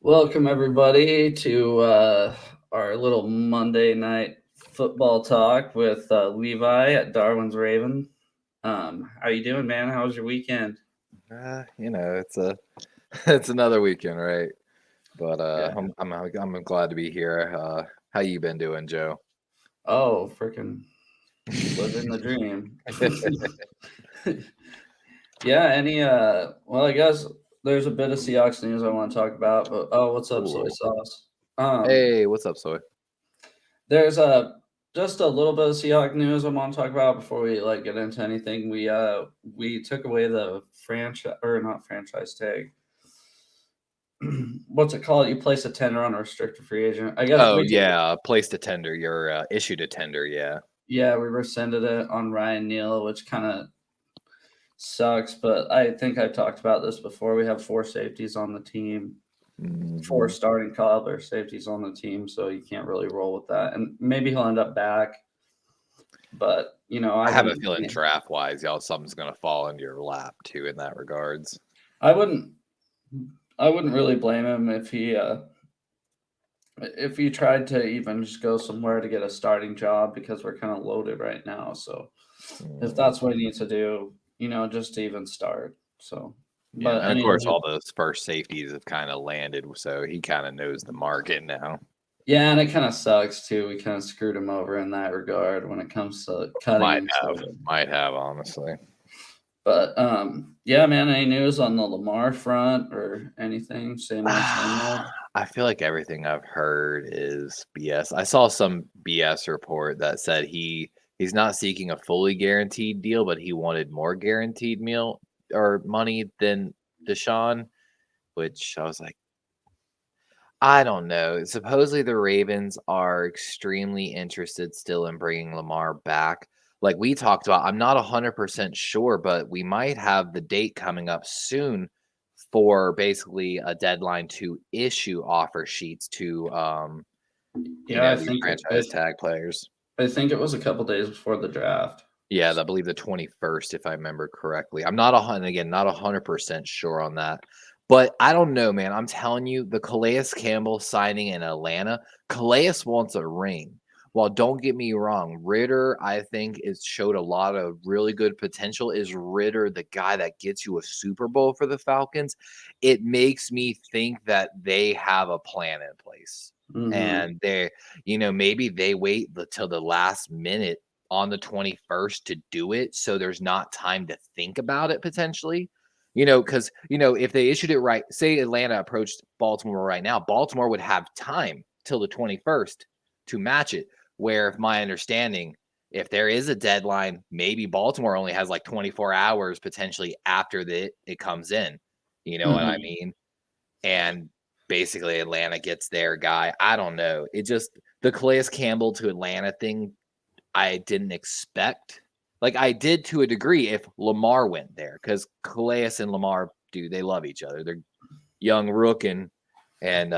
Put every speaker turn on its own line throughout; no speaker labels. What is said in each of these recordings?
Welcome everybody to our little Monday night football talk with Levi at Darwin's Raven. How you doing, man? How was your weekend?
It's a it's another weekend, right? But
Yeah.
I'm glad to be here. How you been doing, Joe?
Oh, freaking living the dream. Yeah. Well, I guess there's a bit of Seahawks news I want to talk about. But what's up, soy
Ooh.
sauce? Um,
Hey, what's up, Soy?
there's just a little bit of Seahawk news I want to talk about before we get into anything. We took away the franchise or not franchise tag. What's it called? You place a tender on a restricted free agent. I guess
Oh
we took
yeah, placed a tender. You're issued a tender. Yeah.
yeah, we rescinded it on Ryan Neal, which kind of sucks. But I think I've talked about this before. We have four safeties on the team, four
hmm
starting cobbler safeties on the team, so you can't really roll with that. And maybe he'll end up back, but
I
I
have a
wouldn't.
feeling draft wise, y'all, something's gonna fall into your lap too in that regards.
I wouldn't. I wouldn't really blame him if he tried to even just go somewhere to get a starting job because we're kind of loaded right now. So if that's what he
Mhm.
needs to do, just to even start. So,
Yeah,
but
and of course,
anyway,
all those first safeties have kind of landed, so he kind of knows the market now.
yeah, and it kind of sucks too. We kind of screwed him over in that regard when it comes to cutting
Might
him.
have,
So,
might have, honestly.
but yeah, man. Any news on the Lamar front or anything? Same old, same old.
I feel like everything I've heard is BS. I saw some BS report that said he's not seeking a fully guaranteed deal, but he wanted more guaranteed meal or money than Deshaun, which I was like, I don't know. Supposedly the Ravens are extremely interested still in bringing Lamar back. Like we talked about, I'm not 100% sure, but we might have the date coming up soon for basically a deadline to issue offer sheets to
Yeah,
these franchise tag players.
I think it was a couple days before the draft.
Yeah, I believe the 21st, if I remember correctly. I'm not not 100% sure on that. But I don't know, man. I'm telling you, the Calais Campbell signing in Atlanta, Calais wants a ring. Well, don't get me wrong, Ritter, I think, is showed a lot of really good potential. Is Ritter the guy that gets you a Super Bowl for the Falcons? It makes me think that they have a plan in place.
Mm-hmm.
And maybe they wait till the last minute on the 21st to do it, so there's not time to think about it potentially. Because if they issued it right, say Atlanta approached Baltimore right now, Baltimore would have time till the 21st to match it. Where, if my understanding, if there is a deadline, maybe Baltimore only has like 24 hours potentially after it comes in. You know what I
Mm-hmm.
mean? And basically Atlanta gets their guy. I don't know. It just the Calais Campbell to Atlanta thing I didn't expect. Like I did to a degree if Lamar went there, because Calais and Lamar, dude, they love each other. They're young rookin' and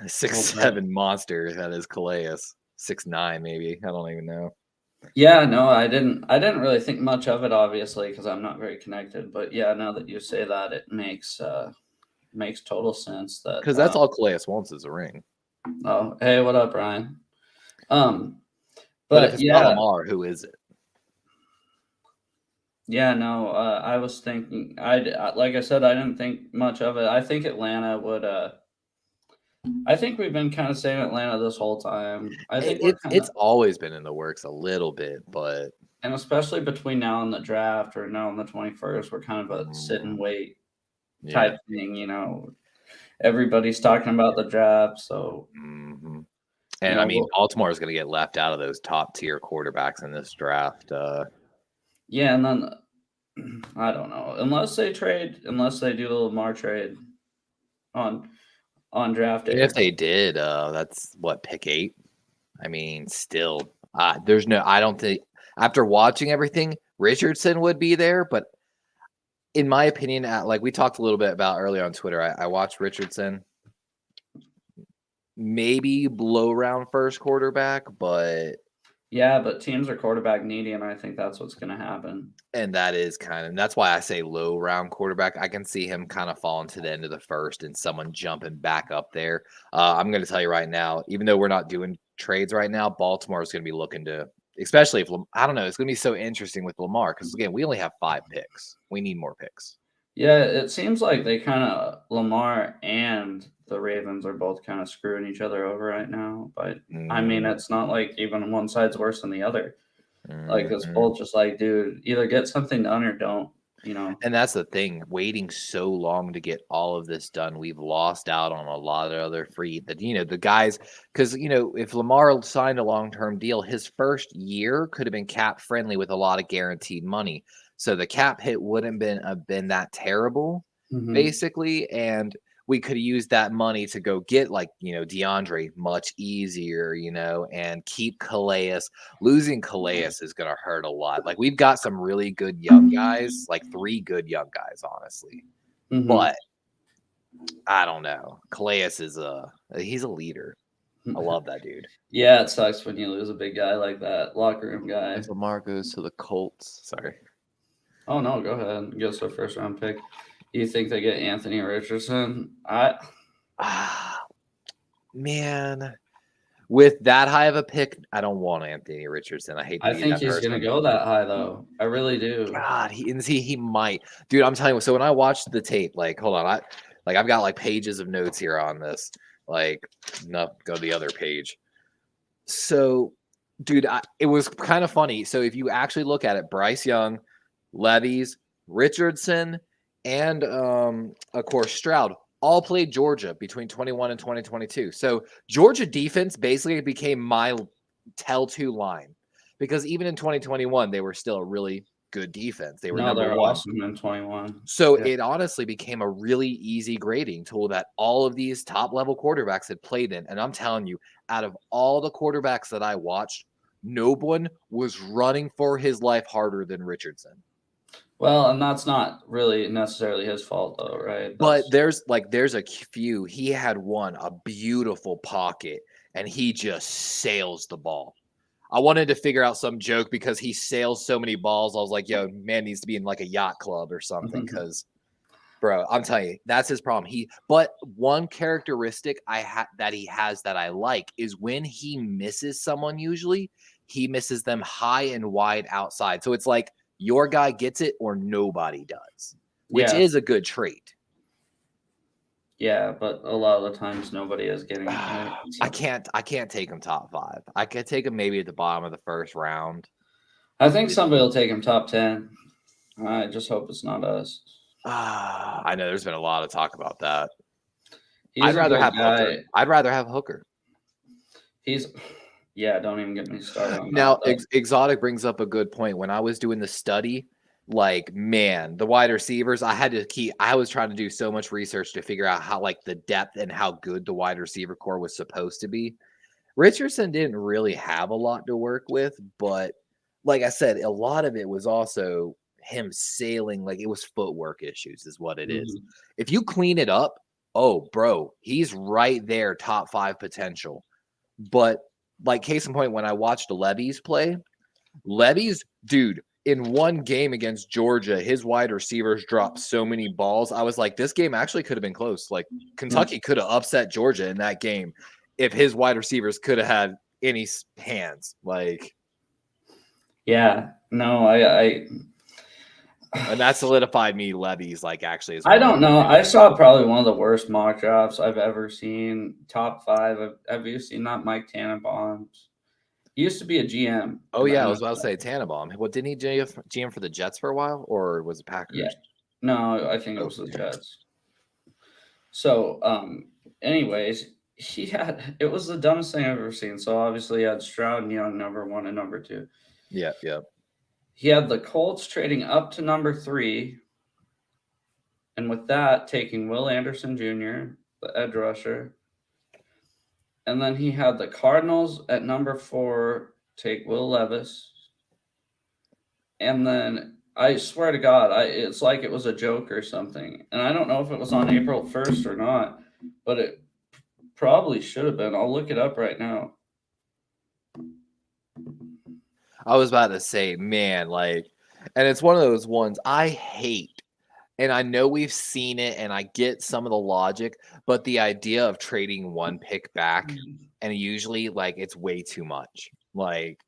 six
Well, but
seven monster that is Calais. 6'9" maybe. I don't even know.
yeah, no, I didn't really think much of it, obviously, because I'm not very connected. But yeah, now that you say that, it makes total sense. That
Because that's all Calais wants is a ring.
oh, hey, what up, Ryan? Um,
But if
but
it's not
yeah,
Lamar, who is it?
yeah, no, I was thinking, like I said, I didn't think much of it. I think Atlanta would. I think we've been kind of saying Atlanta this whole time. I think we're kind
It's
of,
always been in the works a little bit, but
and especially between now and the draft, or now and the 21st, we're kind of a sit and
mm,
wait
yeah.
type thing. Everybody's talking about the draft, so
hmm And I mean,
we'll,
Baltimore is going to get left out of those top tier quarterbacks in this draft.
yeah, and then I don't know, unless they do the Lamar trade on draft
Even
day
if
or
they did, that's what, pick 8. I mean, still, there's no. I don't think after watching everything, Richardson would be there. But in my opinion, like we talked a little bit about earlier on Twitter, I watched Richardson. Maybe blow round first quarterback, but
Yeah, but teams are quarterback needy, and I think that's what's going to happen.
And that's why I say low round quarterback. I can see him kind of falling to the end of the first and someone jumping back up there. I'm going to tell you right now, even though we're not doing trades right now, Baltimore is going to be looking to, especially if I don't know, it's going to be so interesting with Lamar because again, we only have 5 picks. We need more picks.
Yeah, it seems like they kind of Lamar and the Ravens are both kind of screwing each other over right now. But I mean, it's not like even one side's worse than the other. Like it's both just like, dude, either get something done or don't.
And that's the thing, waiting so long to get all of this done, we've lost out on a lot of other free that the guys, because if Lamar signed a long-term deal, his first year could have been cap friendly with a lot of guaranteed money. So the cap hit wouldn't been that terrible, basically, and we could have used that money to go get DeAndre much easier, and keep Calais. Losing Calais is going to hurt a lot. Like we've got some really good young guys, like 3 good young guys, honestly. But I don't know. Calais he's a leader. I love that dude.
Yeah, it sucks when you lose a big guy like that, locker room guy.
As Lamar goes to the Colts. Sorry.
Oh no, go ahead. Goes to a first round pick. You think they get Anthony Richardson?
Man, with that high of a pick, I don't want Anthony Richardson. I
think he's going to go that high though. I really do.
God, he might, dude. I'm telling you. So when I watched the tape, hold on, I've got pages of notes here on this. No, go to the other page. So, dude, it was kind of funny. So if you actually look at it, Bryce Young, Levis, Richardson, and of course Stroud all played Georgia between 21 and 2022. So Georgia defense basically became my tell-to line because even in 2021 they were still a really good defense. They were number 1.
Awesome in 21.
So it honestly became a really easy grading tool that all of these top-level quarterbacks had played in. And I'm telling you, out of all the quarterbacks that I watched, no one was running for his life harder than Richardson.
Well, and that's not really necessarily his fault, though, right?
But there's a few. He had a beautiful pocket, and he just sails the ball. I wanted to figure out some joke because he sails so many balls. I was like, yo, man needs to be in a yacht club or something because, bro, I'm telling you, that's his problem. But one characteristic that he has that I like is when he misses someone, usually he misses them high and wide outside. So it's like, your guy gets it or nobody does, which is a good trait.
Yeah, but a lot of the times nobody is getting it.
So. I can't take him top 5. I could take him maybe at the bottom of the first round.
I think somebody will take him top 10. I just hope it's not us.
I know there's been a lot of talk about that. I'd rather have Hooker. I'd rather have Hooker.
Yeah, don't even get me started on
now, that. Exotic brings up a good point. When I was doing the study, the wide receivers, I was trying to do so much research to figure out how, the depth and how good the wide receiver core was supposed to be. Richardson didn't really have a lot to work with, but like I said, a lot of it was also him sailing. It was footwork issues is what it is. If you clean it up, oh, bro, he's right there, top 5 potential. But case in point, when I watched Levis play, dude, in one game against Georgia, his wide receivers dropped so many balls. I was like, this game actually could have been close. Kentucky could have upset Georgia in that game if his wide receivers could have had any hands.
Yeah, no, I
and that solidified me Levis actually.
I don't know. I saw probably one of the worst mock drafts I've ever seen. Top 5. Have you seen that? Mike Tannenbaum. He used to be a GM.
Oh yeah, I was about to say Tannenbaum. What, didn't he GM for the Jets for a while, or was it Packers?
Yeah. No, I think it was the Jets. So, anyways, it was the dumbest thing I've ever seen. So obviously he had Stroud and Young number 1 and number 2.
Yeah.
He had the Colts trading up to number 3. And with that, taking Will Anderson Jr., the edge rusher. And then he had the Cardinals at number 4 take Will Levis. And then I swear to God, it's like it was a joke or something. And I don't know if it was on April 1st or not, but it probably should have been. I'll look it up right now.
I was about to say, man, like, and it's one of those ones I hate. And I know we've seen it, and I get some of the logic, but the idea of trading one pick back, and usually, like, it's way too much. Like,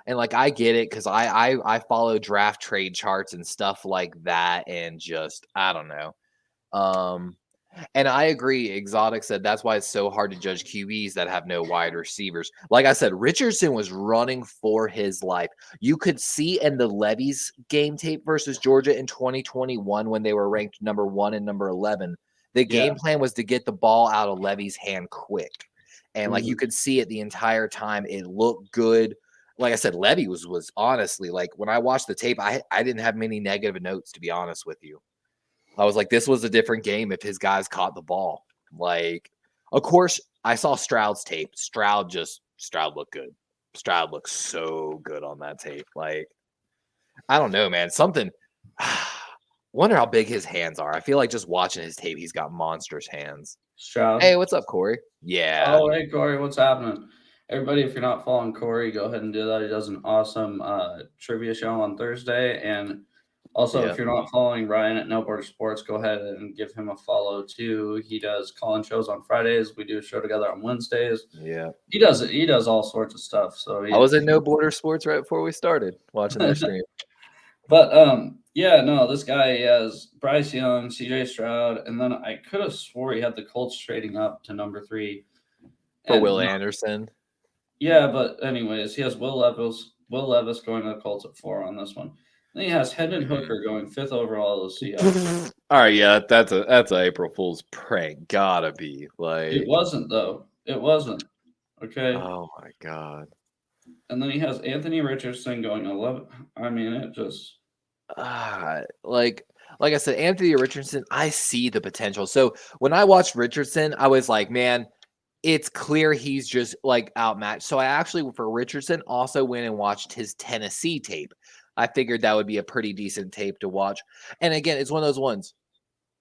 and like I get it because I follow draft trade charts and stuff like that, and just I don't know. And I agree. Exotic said that's why it's so hard to judge QBs that have no wide receivers. Like I said, Richardson was running for his life. You could see in the Levy's game tape versus Georgia in 2021 when they were ranked number 1 and number 11. The game plan was to get the ball out of Levy's hand quick. And like you could see it the entire time. It looked good. Like I said, Levy was honestly like when I watched the tape, I didn't have many negative notes, to be honest with you. I was like, this was a different game if his guys caught the ball. Like, of course, I saw Stroud's tape. Stroud looked good. Stroud looked so good on that tape. Like, I don't know, man. Something. Wonder how big his hands are. I feel like just watching his tape, he's got monstrous hands.
Stroud.
Hey, what's up, Corey? Yeah.
Oh, hey, Corey. What's happening? Everybody, if you're not following Corey, go ahead and do that. He does an awesome trivia show on Thursday. And also, if you're not following Ryan at No Border Sports, go ahead and give him a follow too. He does call-in shows on Fridays. We do a show together on Wednesdays.
Yeah.
He does it. He does all sorts of stuff. So
I was in No Border Sports right before we started watching their stream.
But yeah, no, this guy has Bryce Young, CJ Stroud, and then I could have swore he had the Colts trading up to number 3
for Will Anderson.
Yeah, but anyways, he has Will Levis going to the Colts at 4 on this one. Then he has Hendon Hooker going 5th overall to the Seahawks.
All right, yeah, that's an April Fool's prank. Gotta be like
it wasn't though. It wasn't. Okay.
Oh my god.
And then he has Anthony Richardson going 11. I mean, it just
like I said, Anthony Richardson, I see the potential. So when I watched Richardson, I was like, man, it's clear he's just like outmatched. So I actually, for Richardson, also went and watched his Tennessee tape. I figured that would be a pretty decent tape to watch. And again, it's one of those ones.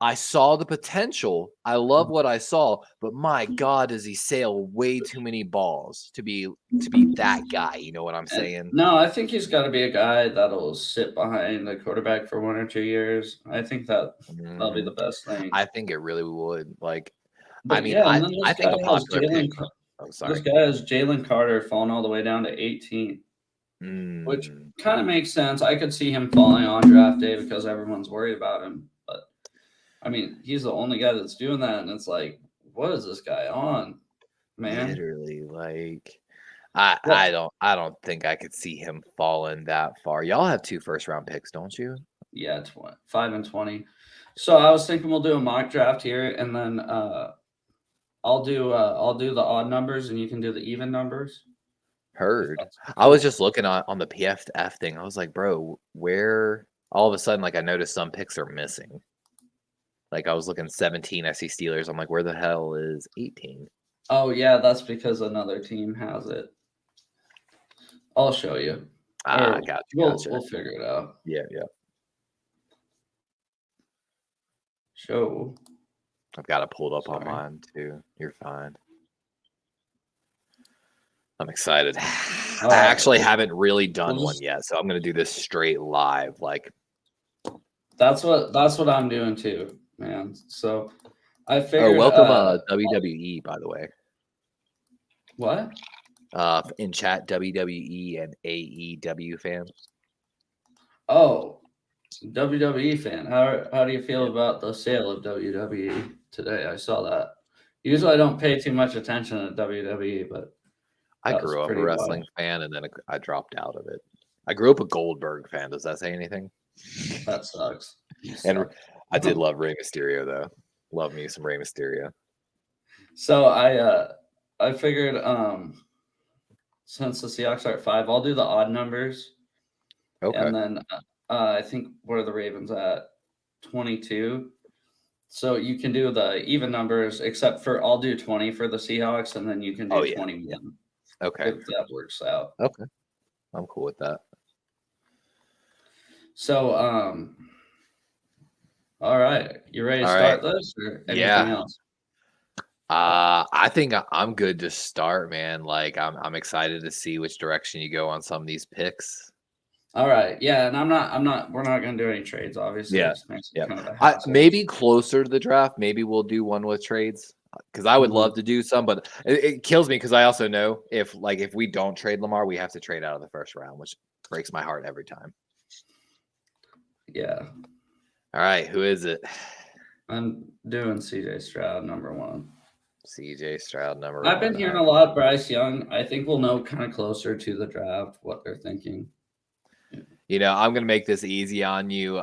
I saw the potential. I love what I saw, but my God, does he sail way too many balls to be that guy? You know what I'm saying?
No, I think he's got to be a guy that'll sit behind the quarterback for 1 or 2 years. I think that'll be the best thing.
I think it really would. Like,
but
I mean,
yeah,
I think a popular pick.
Oh, sorry. This guy has Jalen Carter falling all the way down to 18, which kind of makes sense. I could see him falling on draft day because everyone's worried about him. But I mean, he's the only guy that's doing that, and it's like, what is this guy on, man?
Literally, like, I don't think I could see him falling that far. Y'all have 2 first-round picks, don't you?
Yeah, 5 and 20. So I was thinking we'll do a mock draft here, and then I'll do the odd numbers, and you can do the even numbers.
Heard. I was just looking on the PFF thing. I was like, bro, where all of a sudden, like, I noticed some picks are missing. Like, I was looking 17, I see Steelers. I'm like, where the hell is 18?
Oh, yeah, that's because another team has it. I'll show you.
Gotcha.
We'll figure it out.
Yeah.
Show.
I've got it pulled up on mine, too. You're fine. I'm excited. I actually haven't really done one yet, so I'm going to do this straight live. Like,
that's what I'm doing too, man. So I figured.
Welcome WWE, by the way.
What?
In chat, WWE and AEW fans.
Oh, WWE fan. How do you feel about the sale of WWE today? I saw that. Usually, I don't pay too much attention to WWE, but
I grew up a wrestling fan, and then I dropped out of it. I grew up a Goldberg fan. Does that say anything?
That sucks.
And I did love Rey Mysterio, though. Love me some Rey Mysterio.
So I figured since the Seahawks are at 5, I'll do the odd numbers.
Okay.
And then I think what are the Ravens at? 22. So you can do the even numbers, except for I'll do 20 for the Seahawks, and then you can do 21.
Yeah. Okay.
If that works out.
Okay. I'm cool with that.
So, all right. You ready to start this or anything else?
I think I'm good to start, man. Like I'm excited to see which direction you go on some of these picks.
All right. Yeah, and we're not gonna do any trades, obviously. It
Yeah.
just makes it
Yeah.
kind of a
I
hassle.
maybe closer to the draft, maybe we'll do one with trades. Because I would love to do some, but it kills me because I also know if we don't trade Lamar, we have to trade out of the first round, which breaks my heart every time.
Yeah.
All right, who is it?
I'm doing CJ Stroud #1.
CJ Stroud #1.
I've been hearing a lot Bryce Young. I think we'll know kind of closer to the draft what they're thinking.
You know, I'm gonna make this easy on you.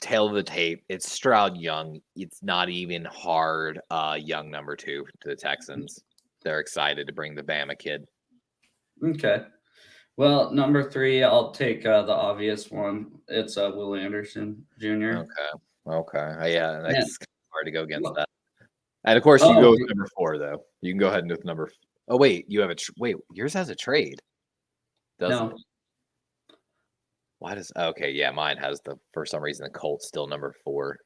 Tail of the tape. It's Stroud Young. It's not even hard. Young #2 to the Texans. They're excited to bring the Bama kid.
Okay. Well, #3, I'll take the obvious one. It's Will Anderson Jr.
Okay. Yeah, that's hard to go against that. And of course, you go with #4 though. You can go ahead and with number. Oh wait, you have wait. Yours has a trade, doesn't it? Why does yeah, mine has for some reason the Colts still #4.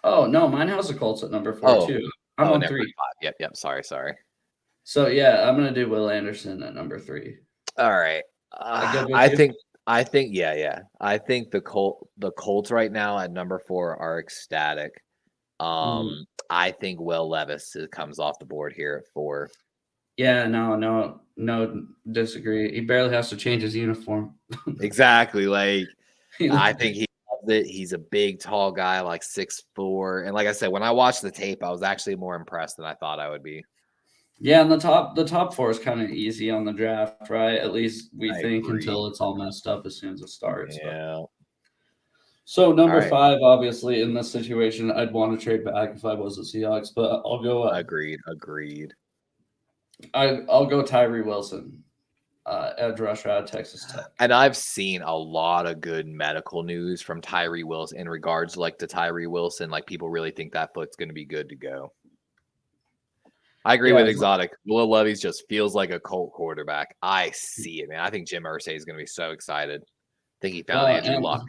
Oh no, mine has the Colts at #4 too. I'm on 3.
5. Yep. Sorry.
So yeah, I'm gonna do Will Anderson at #3.
All right. I think yeah. I think the Colts right now at #4 are ecstatic. I think Will Levis comes off the board here at 4.
Yeah, no, disagree. He barely has to change his uniform.
Exactly. Like, I think he loves it. He's a big, tall guy, like 6'4". And like I said, when I watched the tape, I was actually more impressed than I thought I would be.
Yeah, and the top 4 is kind of easy on the draft, right? At least we think until it's all messed up as soon as it starts.
Yeah.
So #5, obviously, in this situation, I'd want to trade back if I was the Seahawks, but I'll go.
Agreed.
I'll go Tyree Wilson, edge rusher out of Texas Tech.
And I've seen a lot of good medical news from Tyree Wilson in regards to Tyree Wilson. Like, people really think that foot's going to be good to go. I agree with Exotic. Will Levis just feels like a Colt quarterback. I see it, man. I think Jim Irsay is going to be so excited. I think he found Andrew Luck.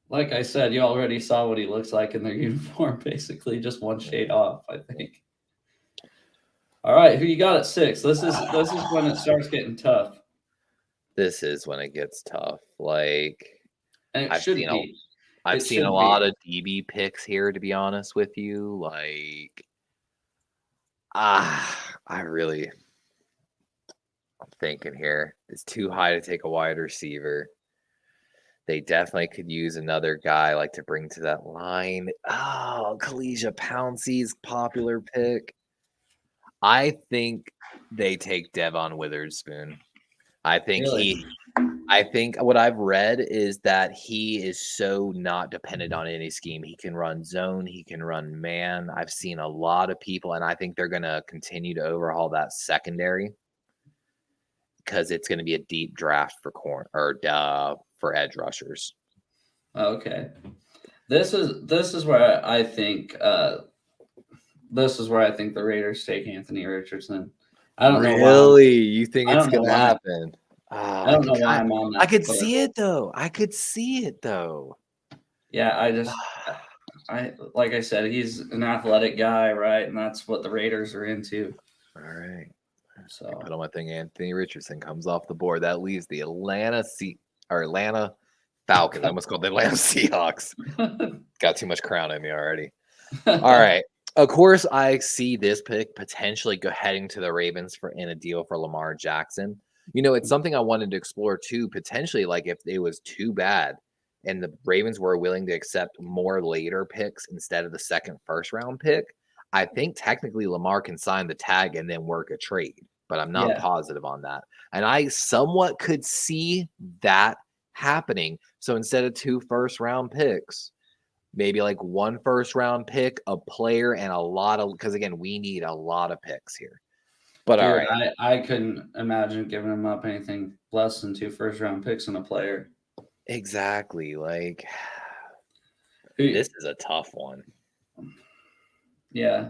Like I said, you already saw what he looks like in their uniform, basically just one shade off, I think. All right, who you got at 6? This is when it starts getting tough.
This is when it gets tough. Like,
and
I've seen a lot of DB picks here, to be honest with you. Like, I'm thinking here. It's too high to take a wide receiver. They definitely could use another guy to bring to that line. Oh, Kalisha Pouncey's popular pick. I think they take Devon Witherspoon. I think what I've read is that he is so not dependent on any scheme. He can run zone. He can run man. I've seen a lot of people, and I think they're going to continue to overhaul that secondary because it's going to be a deep draft for edge rushers.
Okay, this is where I think the Raiders take Anthony Richardson. I don't know
why. You think it's going to happen?
I don't know why I'm on that.
I could see it though.
Yeah, like I said, he's an athletic guy, right? And that's what the Raiders are into.
All right.
So
I put on my thing. Anthony Richardson comes off the board. That leaves the Atlanta Falcons. I almost called the Atlanta Seahawks. Got too much crown in me already. All right. Of course, I see this pick potentially heading to the Ravens in a deal for Lamar Jackson. You know, it's something I wanted to explore too, potentially, if it was too bad and the Ravens were willing to accept more later picks instead of the second first-round pick. I think technically Lamar can sign the tag and then work a trade, but I'm not positive on that. And I somewhat could see that happening. So instead of 2 first-round picks, maybe 1 first-round pick, a player, and because again, we need a lot of picks here. But all right.
I couldn't imagine giving him up anything less than 2 first-round picks and a player.
Exactly. This is a tough one.
Yeah.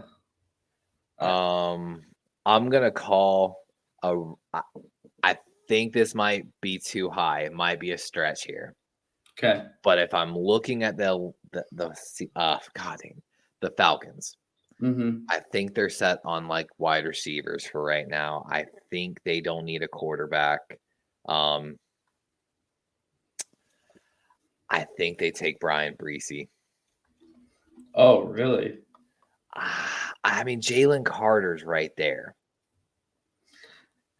I'm gonna call I think this might be too high. It might be a stretch here.
Okay.
But if I'm looking at the Falcons,
Mm-hmm.
I think they're set on like wide receivers for right now. I think they don't need a quarterback. I think they take Brian Breesy.
Oh, really?
I mean, Jalen Carter's right there.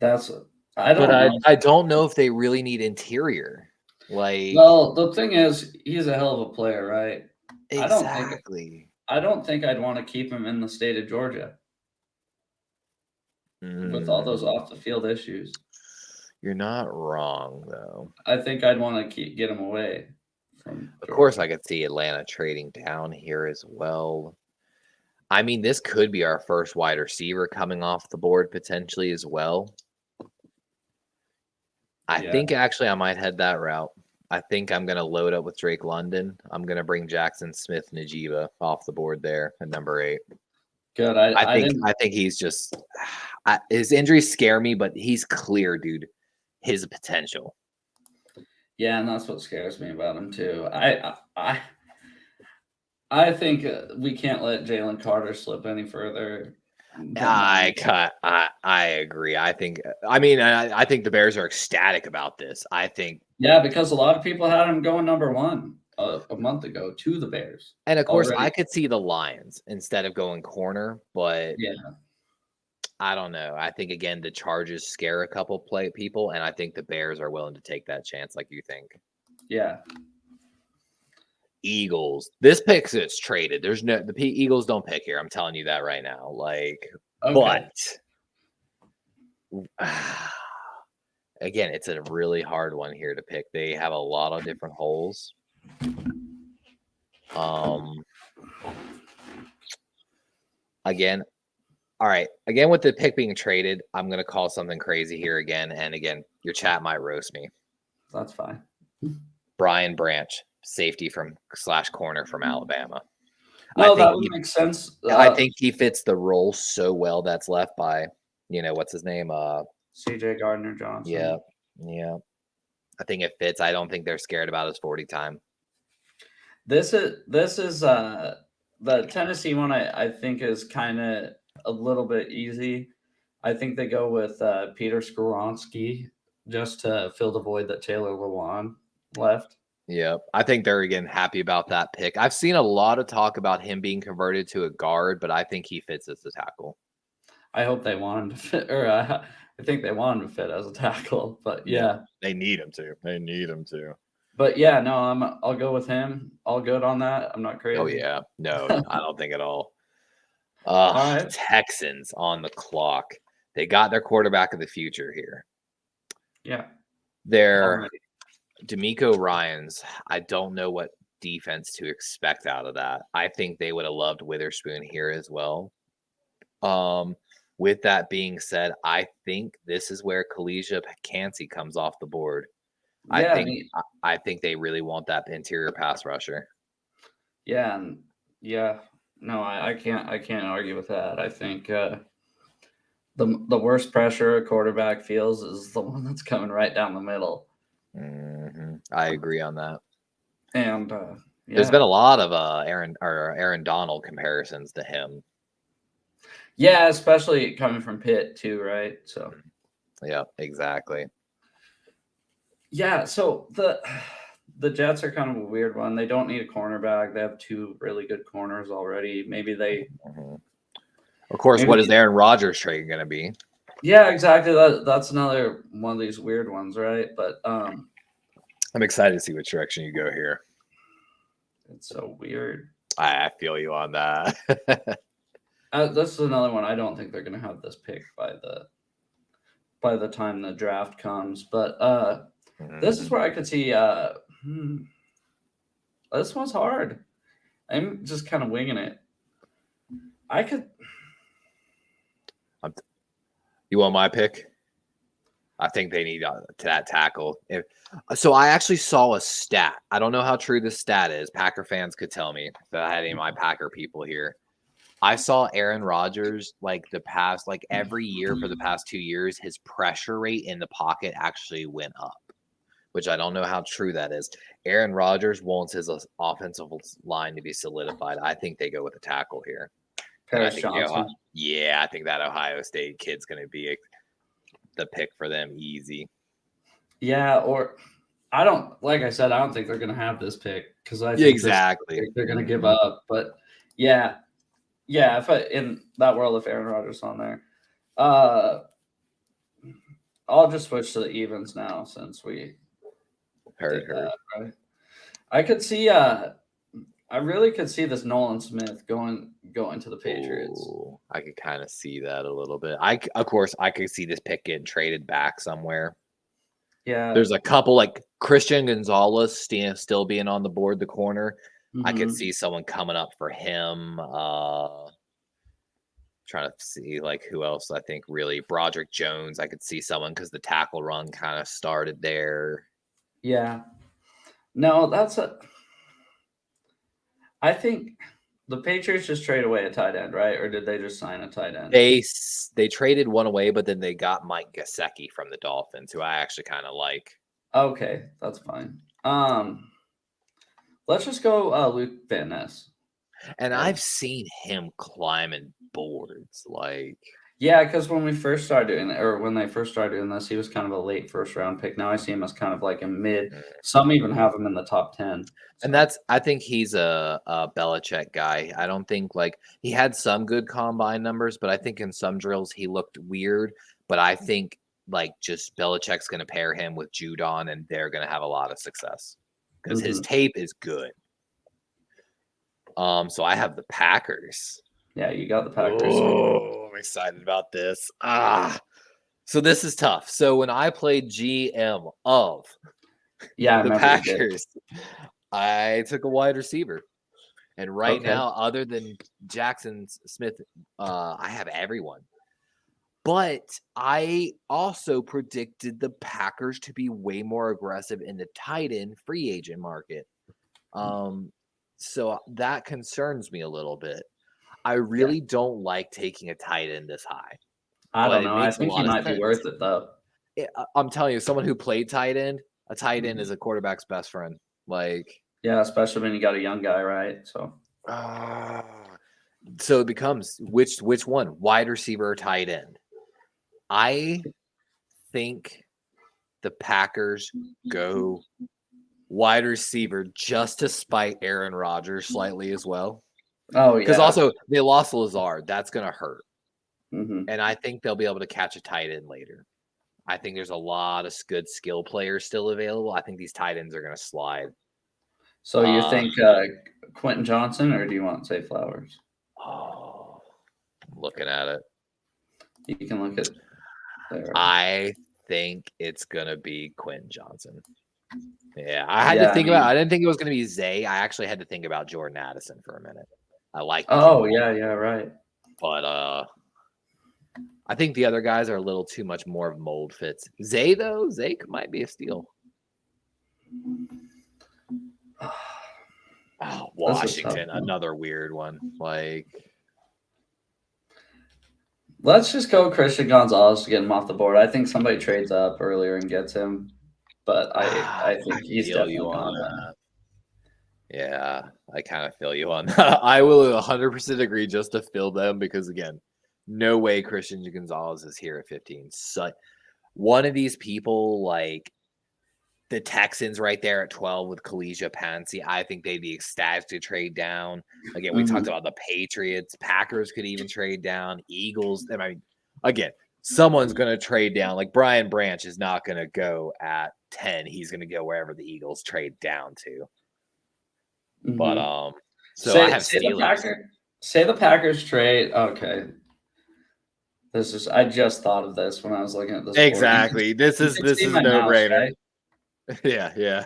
That's I
But
don't know.
I don't know if they really need interior. Like,
Well, the thing is, he's a hell of a player, right?
exactly.
I don't think I'd want to keep him in the state of Georgia with all those off the field issues.
You're not wrong, though.
I think I'd want to get him away from
Of
Georgia.
course, I could see Atlanta trading down here as well. I mean, this could be our first wide receiver coming off the board potentially as well. I think actually I might head that route. I think I'm going to load up with Drake London. I'm going to bring Jackson Smith Najiba off the board there at number 8.
Good.
I think he's just his injuries scare me, but he's clear, dude. His potential.
Yeah, and that's what scares me about him too. I think we can't let Jalen Carter slip any further.
I agree. I think the Bears are ecstatic about this. I think
because a lot of people had him going number 1 a month ago to the Bears.
And of course,
already.
I could see the Lions instead of going corner, but
Yeah,
I don't know. I think again the Chargers scare a couple people, and I think the Bears are willing to take that chance, like you think.
yeah.
Eagles. This pick is traded. There's no the Eagles don't pick here. I'm telling you that right now. Like,
Okay.
But again, it's a really hard one here to pick. They have a lot of different holes. Again, all right. Again, with the pick being traded, I'm gonna call something crazy here again. And again, your chat might roast me.
That's fine.
Brian Branch, safety / corner from Alabama.
No, that would make sense.
I think he fits the role so well that's left by, what's his name?
CJ Gardner-Johnson.
Yeah. I think it fits. I don't think they're scared about his 40 time.
This is the Tennessee one. I think is kind of a little bit easy. I think they go with Peter Skoronski just to fill the void that Taylor Lewan left.
Yeah, I think they're again happy about that pick. I've seen a lot of talk about him being converted to a guard, but I think he fits as a tackle.
I hope they want him to fit, or I think they want him to fit as a tackle. But yeah,
they need him to.
But yeah, no, I'll go with him. All good on that. I'm not crazy.
Oh yeah, no, I don't think at all. All right. Texans on the clock. They got their quarterback of the future here.
Yeah,
they're D'Amico Ryans. I don't know what defense to expect out of that. I think they would have loved Witherspoon here as well. With that being said, I think this is where Kalisha Cansey comes off the board.
Yeah,
I think they really want that interior pass rusher.
Yeah, and no, I can't argue with that. I think the worst pressure a quarterback feels is the one that's coming right down the middle.
Mm-hmm. I agree on that.
And
there's been a lot of Aaron Donald comparisons to him.
Yeah, especially coming from Pitt too, right? So
yeah, exactly.
Yeah, so the Jets are kind of a weird one. They don't need a cornerback. They have 2 really good corners already. Maybe they
Of course, what is Aaron Rodgers trade going to be?
Yeah, exactly. That's another one of these weird ones, right? But
I'm excited to see which direction you go here.
It's so weird.
I feel you on that.
This is another one. I don't think they're going to have this pick by the time the draft comes. But this is where I could see. This one's hard. I'm just kind of winging it. I could.
You want my pick? I think they need that tackle. So I actually saw a stat. I don't know how true this stat is. Packer fans could tell me if I had any of my Packer people here. I saw Aaron Rodgers every year for the past 2 years, his pressure rate in the pocket actually went up, which I don't know how true that is. Aaron Rodgers wants his offensive line to be solidified. I think they go with a tackle here. And I
Paris
think
Johnson.
I think that Ohio State kid's going to be the pick for them easy.
Yeah, or I don't like I said, I don't think they're gonna have this pick because I
Yeah,
think
exactly.
they're gonna give up. But yeah, if in that world if Aaron Rodgers is on there. I'll just switch to the evens now since we did that, right? I could see I really could see this Nolan Smith going to the Patriots.
Ooh, I could kind of see that a little bit. Of course, I could see this pick getting traded back somewhere.
Yeah.
There's a couple like Christian Gonzalez still being on the board, the corner. I could see someone coming up for him. Trying to see like who else I think really Broderick Jones. I could see someone because the tackle run kind of started there.
Yeah. No, I think the Patriots just trade away a tight end, right? Or did they just sign a tight end?
They traded one away, but then they got Mike Gesicki from the Dolphins, who I actually kind of like.
Okay, that's fine. Let's just go Luke Van Ness.
And I've seen him climbing boards, like
yeah, because when they first started doing this, he was kind of a late first round pick. Now I see him as kind of like a mid. Some even have him in the top 10.
So. And I think he's a Belichick guy. I don't think like he had some good combine numbers, but I think in some drills he looked weird. But I think like just Belichick's going to pair him with Judon, and they're going to have a lot of success because his tape is good. So I have the Packers.
Yeah, you got the Packers.
Oh, I'm excited about this. So this is tough. So when I played GM of the Packers, I took a wide receiver. And right now, other than Jackson Smith, I have everyone. But I also predicted the Packers to be way more aggressive in the tight end free agent market. So that concerns me a little bit. I really don't like taking a tight end this high.
I don't know. I think he might be worth it, though.
I'm telling you, someone who played tight end, a tight end is a quarterback's best friend. Like,
yeah, especially when you got a young guy, right?
So it becomes which one, wide receiver or tight end? I think the Packers go wide receiver just to spite Aaron Rodgers slightly as well.
Oh, yeah.
Because also they lost Lazard. That's going to hurt.
Mm-hmm.
And I think they'll be able to catch a tight end later. I think there's a lot of good skill players still available. I think these tight ends are going to slide.
So you think Quentin Johnson, or do you want Zay Flowers?
Oh, I'm looking at it.
You can look at there.
I think it's going to be Quentin Johnson. Yeah, I had to think about. I didn't think it was going to be Zay. I actually had to think about Jordan Addison for a minute. I like.
Oh yeah, right.
But I think the other guys are a little too much more of mold fits. Zay though, Zay might be a steal. Oh, Washington, another weird one. Like,
let's just go Christian Gonzalez to get him off the board. I think somebody trades up earlier and gets him. But I think he's definitely on that.
Yeah, I kind of feel you on that. I will 100% agree just to fill them because, again, no way Christian Gonzalez is here at 15. So, one of these people, like the Texans right there at 12 with Kalisha Pansy, I think they'd be ecstatic to trade down. Again, we talked about the Patriots. Packers could even trade down. Eagles. I mean, again, someone's going to trade down. Like Brian Branch is not going to go at 10. He's going to go wherever the Eagles trade down to. But so I have Steelers.
Say the Packers trade. Okay. I just thought of this when I was looking at this.
Exactly. This is a no-brainer. Right? Yeah.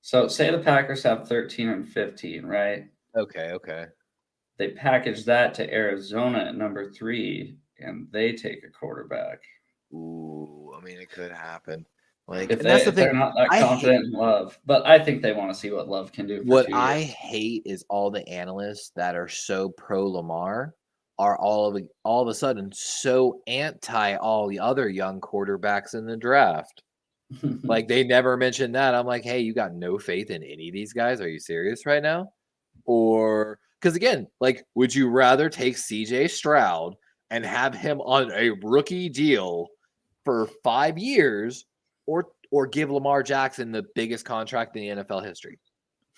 So say the Packers have 13 and 15, right?
Okay.
They package that to Arizona at number 3, and they take a quarterback.
Ooh, I mean, it could happen. Like,
that's the thing. They're not that confident in Love, but I think they want to see what Love can do.
What I hate is all the analysts that are so pro Lamar are all of a sudden so anti all the other young quarterbacks in the draft. Like, they never mentioned that. I'm like, hey, you got no faith in any of these guys? Are you serious right now? Or Because again, like, would you rather take CJ Stroud and have him on a rookie deal for 5 years, or give Lamar Jackson the biggest contract in the NFL history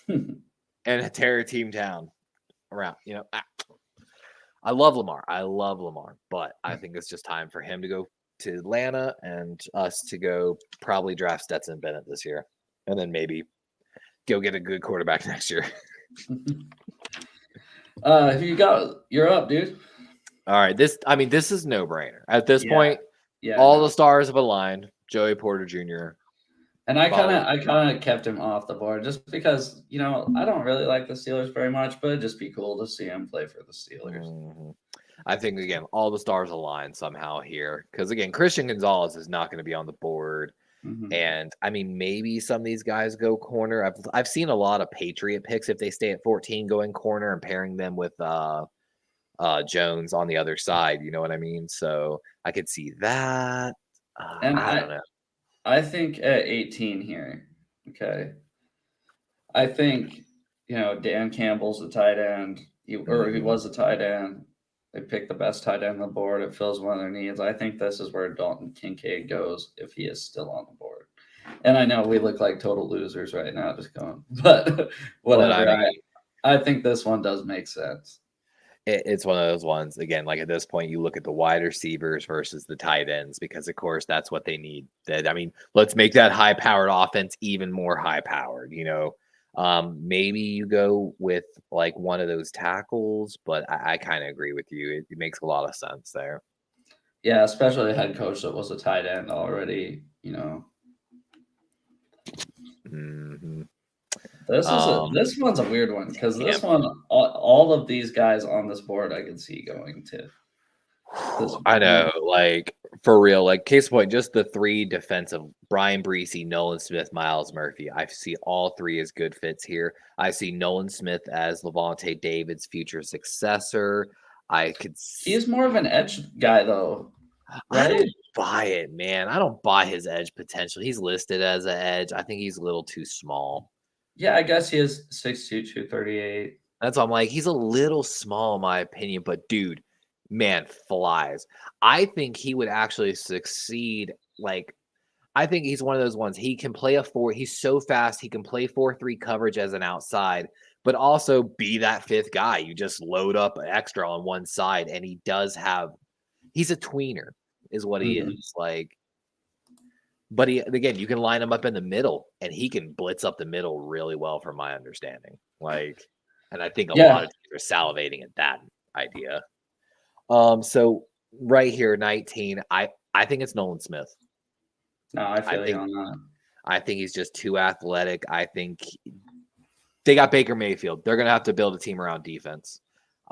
and tear a team down around? I love Lamar, but I think it's just time for him to go to Atlanta and us to go probably draft Stetson Bennett this year, and then maybe go get a good quarterback next year.
You're up, dude.
All right, this is no brainer at this
Yeah.
point.
Yeah,
All the stars have aligned. Joey Porter Jr.
And I kind of kept him off the board just because, I don't really like the Steelers very much, but it'd just be cool to see him play for the Steelers.
Mm-hmm. I think, again, all the stars align somehow here because, again, Christian Gonzalez is not going to be on the board.
Mm-hmm.
And, maybe some of these guys go corner. I've seen a lot of Patriot picks if they stay at 14 going corner and pairing them with Jones on the other side. You know what I mean? So I could see that.
And
I don't know.
I think at 18 here, okay, I think, Dan Campbell's a tight end. He was a tight end. They picked the best tight end on the board. It fills one of their needs. I think this is where Dalton Kincaid goes if he is still on the board. And I know we look like total losers right now just going, but whatever. I think this one does make sense.
It's one of those ones, again, like at this point, you look at the wide receivers versus the tight ends because, of course, that's what they need. Let's make that high-powered offense even more high-powered, Maybe you go with like one of those tackles, but I kind of agree with you. It makes a lot of sense there.
Yeah, especially a head coach that was a tight end already,
Mm-hmm.
This one's a weird one because this one, all of these guys on this board, I can see going to.
I know, like for real, like case point, just the 3 defensive: Brian Breesy, Nolan Smith, Miles Murphy. I see all 3 as good fits here. I see Nolan Smith as Levante David's future successor.
He's more of an edge guy, though. Right?
I don't buy it, man. I don't buy his edge potential. He's listed as an edge. I think he's a little too small.
Yeah, I guess he is 6'2", 238.
That's why I'm like, he's a little small in my opinion, but dude, man, flies. I think he would actually succeed. Like, I think he's one of those ones. He can play a 4. He's so fast. He can play 4-3 coverage as an outside, but also be that 5th guy. You just load up extra on one side, and he's a tweener is what he is. Like, but again, you can line him up in the middle, and he can blitz up the middle really well, from my understanding. Like, and I think a lot of teams are salivating at that idea. So right here, 19, I think it's Nolan Smith.
No, I feel you on that.
I think he's just too athletic. I think they got Baker Mayfield. They're gonna have to build a team around defense.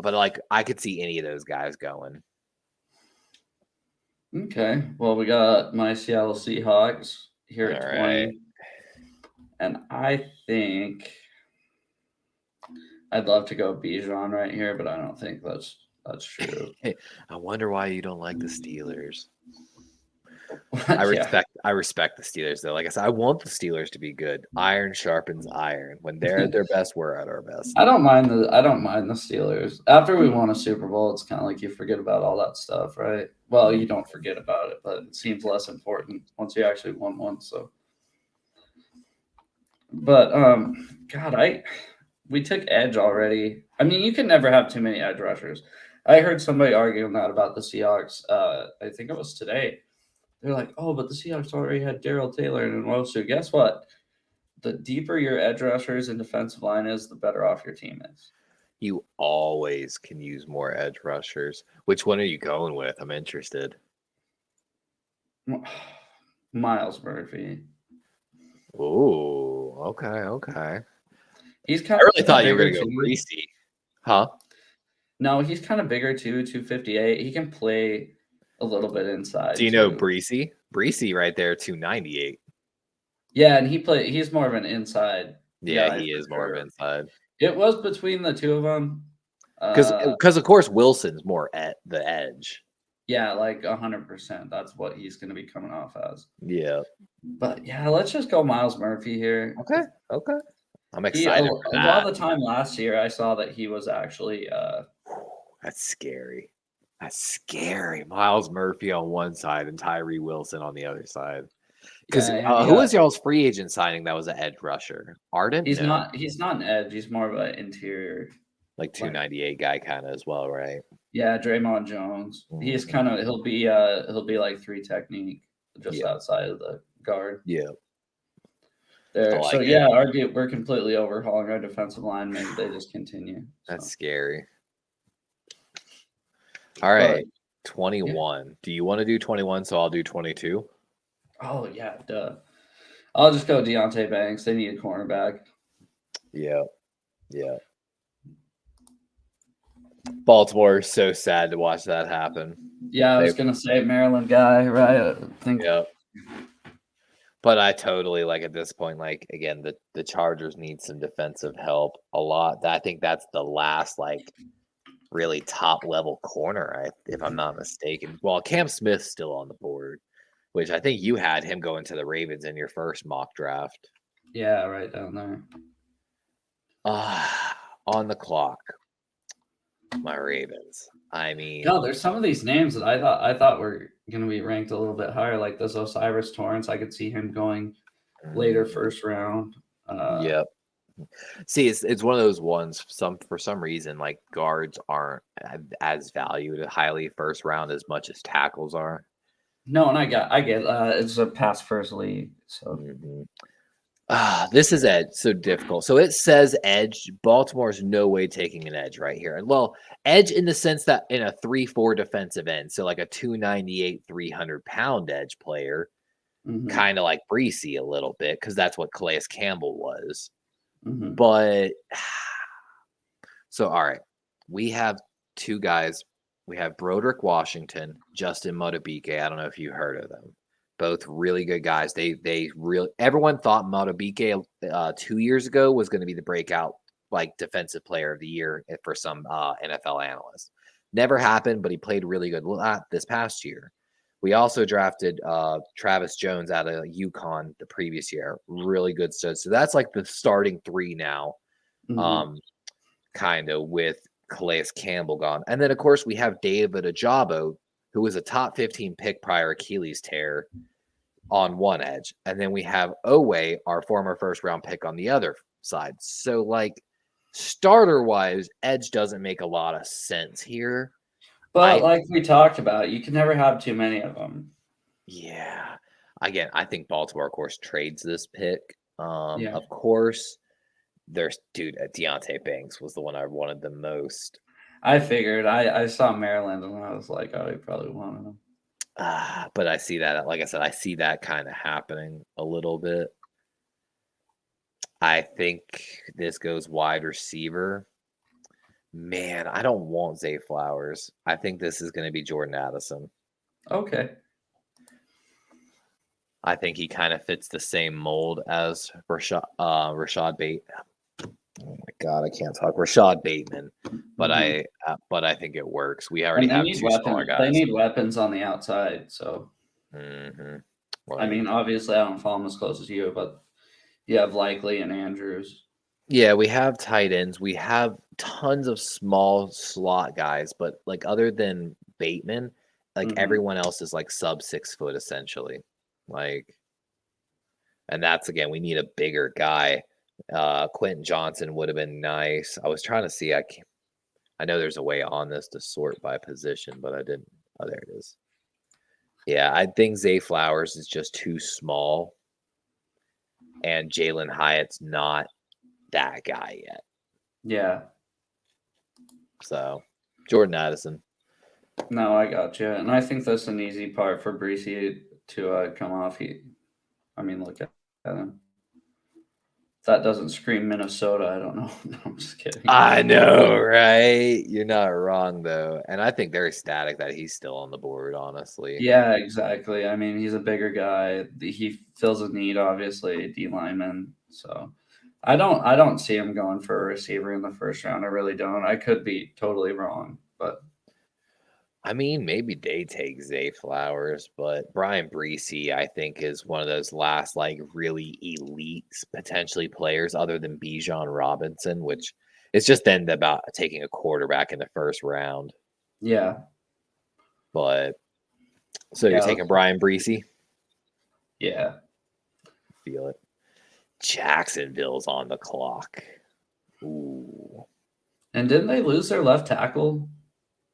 But like, I could see any of those guys going.
Okay. Well, we got my Seattle Seahawks here at 20. Right. And I think I'd love to go Bijan right here, but I don't think that's true.
Hey, I wonder why you don't like the Steelers. I respect the Steelers though. Like I said, I want the Steelers to be good. Iron sharpens iron. When they're at their best, we're at our best.
I don't mind the Steelers. After we won a Super Bowl, it's kind of like you forget about all that stuff, right? Well, you don't forget about it, but it seems less important once you actually won one. So, but God, we took edge already. I mean, you can never have too many edge rushers. I heard somebody arguing that about the Seahawks. I think it was today. They're like, oh, but the Seahawks already had Darrell Taylor and Nwosu. Guess what? The deeper your edge rushers and defensive line is, the better off your team is.
You always can use more edge rushers. Which one are you going with? I'm interested.
Miles Murphy.
Ooh, okay.
He's kind
I really thought you were going to go Breesy. Huh?
No, he's kind of bigger too, 258. He can play a little bit inside.
Do you know Breesy? Breesy right there, 298.
Yeah, and he's more of an inside.
Yeah, he is more of inside.
It was between the two of them.
Because of course Wilson's more at the edge.
Yeah, like 100%. That's what he's going to be coming off as.
Yeah.
But yeah, let's just go Miles Murphy here.
Okay. I'm
A
excited for
lot
that.
of the time last year, I saw that he was actually
That's scary. That's scary. Miles Murphy on one side and Tyree Wilson on the other side. Because
yeah, and he
who
got
was y'all's free agent signing that was an edge rusher? Arden? No,
he's not an edge. He's more of an interior.
like
Like
298 guy kind of as well, right?
yeah, Draymond Jones. He's
Mhm.
kind of he'll be like 3 technique just
Yeah,
outside of the guard
yeah, I
there. So
like it.
yeah, we're completely overhauling our defensive line. Maybe they just continue.
That's
So,
scary. All
but
right,
yeah.
21. Do you want to do 21? So I'll do 22.
Oh yeah, duh. I'll just go Deontay Banks. They need a cornerback.
Yeah, yeah. Baltimore is so sad to watch that happen.
Yeah, I
They,
was gonna say Maryland guy, right? I think
yeah. But I totally like at this point, like again, the Chargers need some defensive help a lot. I think that's the last like really top level corner, if I'm not mistaken. Well, Cam Smith's still on the board, which I think you had him going to the Ravens in your first mock draft.
yeah, right down there.
On the clock, my Ravens. I mean,
God, there's some of these names that I thought were gonna be ranked a little bit higher, like this Osiris Torrance. I could see him going later first round.
Yep. See, it's one of those ones. For some reason, like guards aren't as valued highly first round as much as tackles are.
No, and I get it's a pass first league, so
Mhm. This is edge so difficult. So it says edge. Baltimore's no way taking an edge right here. And well, edge in the sense that in a 3-4 defensive end, so like a 298, 300-pound edge player,
mhm,
kind of like Breesy a little bit, because that's what Calais Campbell was.
mhm.
But so all right, we have two guys. We have Broderick Washington, Justin Motabike. I don't know if you heard of them. Both really good guys. They really everyone thought Motabike 2 years ago was going to be the breakout like defensive player of the year for some NFL analysts. Never happened, but he played really good this past year. We also drafted Travis Jones out of UConn the previous year. Really good stud. So that's like the starting three now,
Mhm.
kind of with Calais Campbell gone. And then, of course, we have David Ajabo, who was a top 15 pick prior Achilles tear on one edge. And then we have Owe, our former first round pick on the other side. So, like, starter wise, edge doesn't make a lot of sense here.
But like we talked about, you can never have too many of them.
Yeah. Again, I think Baltimore, of course, trades this pick.
Yeah,
Of course, there's Deontay Banks was the one I wanted the most.
I figured. I saw Maryland and I was like, oh, he probably wanted him.
But I see that, like I said, I see that kind of happening a little bit. I think this goes wide receiver. Man, I don't want Zay Flowers. I think this is going to be Jordan Addison.
Okay.
I think he kind of fits the same mold as Rashad Bateman. Oh my God, I can't talk. Rashad Bateman, but I think it works. We already
And they
have
need
two smaller
weapons. They
guys.
need weapons on the outside. So I
Like,
mean, obviously, I don't follow them as close as you, but you have Likely and Andrews.
yeah, we have tight ends. We have tons of small slot guys, but like other than Bateman, like everyone else is like sub 6 foot essentially. Like, and that's again, we need a bigger guy. Quentin Johnson would have been nice. I was trying to see. I know there's a way on this to sort by position, but I didn't. Oh, there it is. Yeah, I think Zay Flowers is just too small, and Jalen Hyatt's not that guy yet.
Yeah.
So, Jordan Addison.
No, I got you. And I think that's an easy part for Breesy to come off. Look at him. If that doesn't scream Minnesota, I don't know. No, I'm just kidding.
I know, right? You're not wrong, though. And I think they're ecstatic that he's still on the board, honestly.
Yeah, exactly. I mean, he's a bigger guy. He fills a need, obviously, D lineman. So I don't see him going for a receiver in the first round. I really don't. I could be totally wrong, but
I mean, maybe they take Zay Flowers, but Brian Breesy, I think, is one of those last like really elite potentially players other than Bijan Robinson, which it's just then about taking a quarterback in the first round.
Yeah.
But so you're taking Brian Breesy?
Yeah.
Feel it. Jacksonville's on the clock. Ooh.
And didn't they lose their left tackle?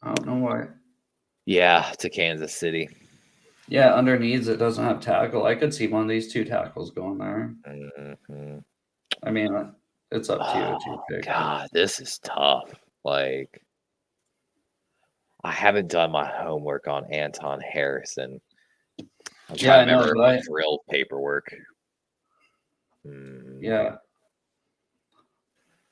I don't know why.
Yeah, to Kansas City.
Yeah, underneath it doesn't have tackle. I could see one of these two tackles going there.
Mm-hmm.
I mean, it's up to you what you pick.
God, this is tough. Like, I haven't done my homework on Anton Harrison. I'm trying to remember drill paperwork.
Yeah.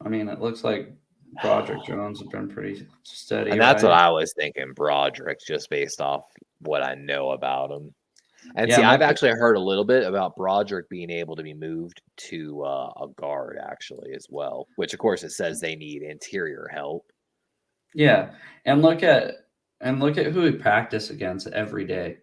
I mean, it looks like Broderick Jones has been pretty steady.
And that's what I was thinking, Broderick, just based off what I know about him. And see, I've actually heard a little bit about Broderick being able to be moved to a guard, actually, as well. Which, of course, it says they need interior help.
Yeah, and look at who we practice against every day.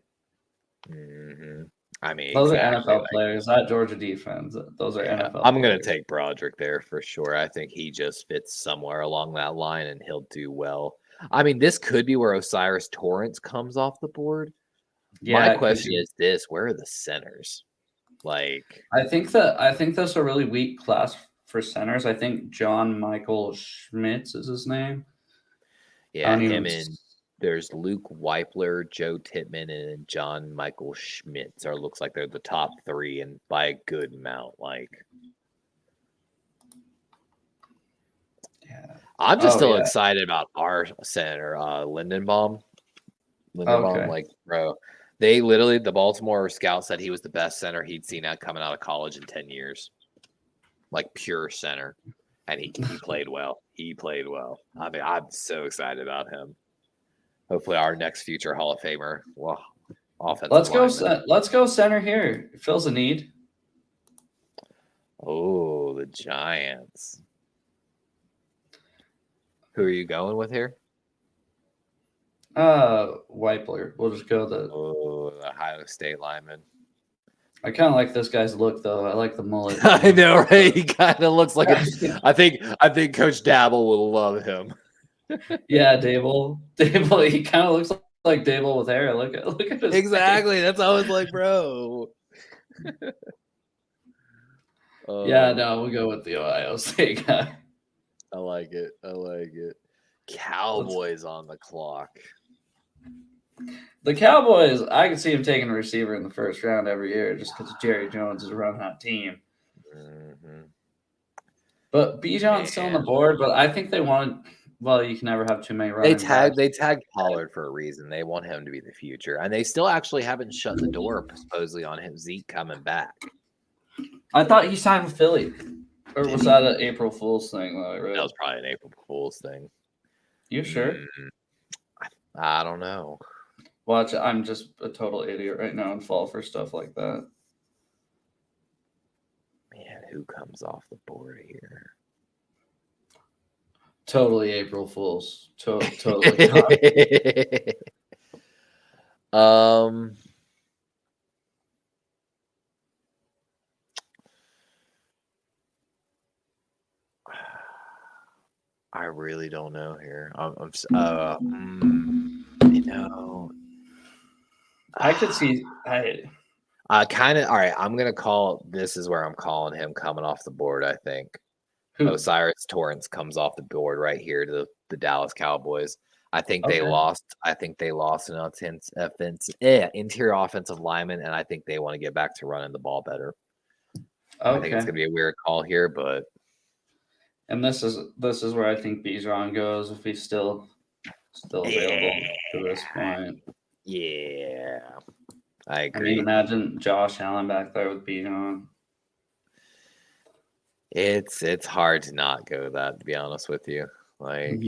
Mm-hmm. I mean,
those are NFL players, not Georgia defense. Those are NFL.
I'm going to take Broderick there for sure. I think he just fits somewhere along that line, and he'll do well. I mean, this could be where Osiris Torrance comes off the board. Yeah, my question is this: where are the centers? Like,
I think that's a really weak class for centers. I think John Michael Schmitz is his name.
Yeah, him and there's Luke Weipler, Joe Tittman, and John Michael Schmitz. Or looks like they're the top three, and by a good amount. Like,
yeah,
I'm just still excited about our center, Lindenbaum. Like, bro, they literally, the Baltimore scout said he was the best center he'd seen coming out of college in 10 years. Like, pure center. And he played well. He played well. I mean, I'm so excited about him. Hopefully, our next future Hall of Famer. Well, offensive.
Let's go center here. It fills a need.
Oh, the Giants. Who are you going with here?
Weipler. We'll just go the
Ohio State lineman.
I kind of like this guy's look, though. I like the mullet.
I know, right? He kind of looks like I think Coach Dabble will love him.
Yeah, Dable. He kind of looks like Dable with hair. Look at his
exactly. Face. That's always like, bro.
Yeah, no, we'll go with the Ohio State guy.
I like it. Cowboys on the clock.
The Cowboys, I can see him taking a receiver in the first round every year just because Jerry Jones is running that team.
Mm-hmm.
But Bijan's still on the board, but I think they want. Well, you can never have too many running backs.
They tagged Pollard for a reason. They want him to be the future, and they still actually haven't shut the door supposedly on him Zeke coming back.
I thought he signed with Philly, or was that an April Fool's thing? That
was probably an April Fool's thing.
You sure?
I don't know.
Watch, I'm just a total idiot right now and fall for stuff like that.
Man, who comes off the board here?
Totally April Fool's. Totally.
I really don't know here.
I could see.
Kind of. All right, I'm gonna call. This is where I'm calling him coming off the board. I think Osiris Torrance comes off the board right here to the Dallas Cowboys. I think they lost. I think they lost an interior offensive lineman, and I think they want to get back to running the ball better. I think it's gonna be a weird call here, but.
And this is where I think Bijan goes if he's still available to this point.
Yeah, I agree.
I mean, imagine Josh Allen back there with Bijan.
It's hard to not go that, to be honest with you. Like,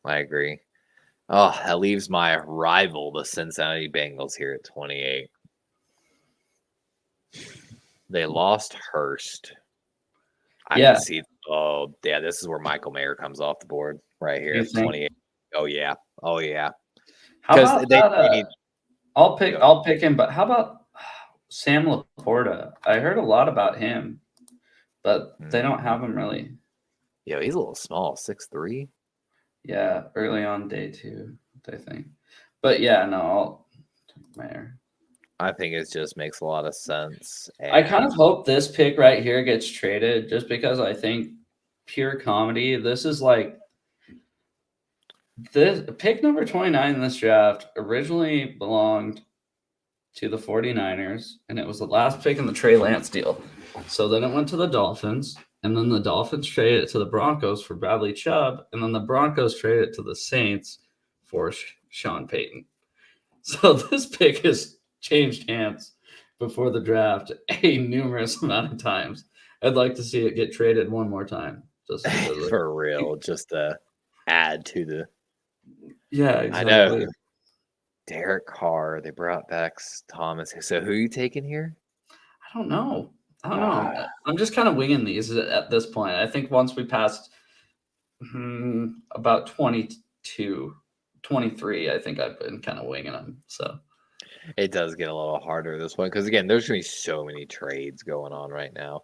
I agree. Oh, that leaves my rival, the Cincinnati Bengals, here at 28. They lost Hurst. I can see. Oh, yeah, this is where Michael Mayer comes off the board right here at 28. Oh, yeah.
How about
they
that?
need.
I'll pick him. But how about Sam Laporta? I heard a lot about him, but they don't have him really.
Yeah, he's a little small, 6'3".
Yeah, early on day 2, I think. But yeah, no, I'll take Mayer.
I think it just makes a lot of sense.
I kind
And
of hope this pick right here gets traded, just because I think pure comedy. This is like this pick number 29 in this draft originally belonged to the 49ers, and it was the last pick in the Trey Lance deal. So then it went to the Dolphins, and then the Dolphins traded it to the Broncos for Bradley Chubb, and then the Broncos traded it to the Saints for Sean Payton. So this pick has changed hands before the draft a numerous amount of times. I'd like to see it get traded one more time. Just
for real, just to add to the.
Yeah,
I know.
exactly.
Derek Carr, they brought back Thomas. So who are you taking here?
I don't know. I'm just kind of winging these at this point. I think once we passed about 22, 23, I think I've been kind of winging them. So
it does get a little harder at this point because, again, there's going to be so many trades going on right now.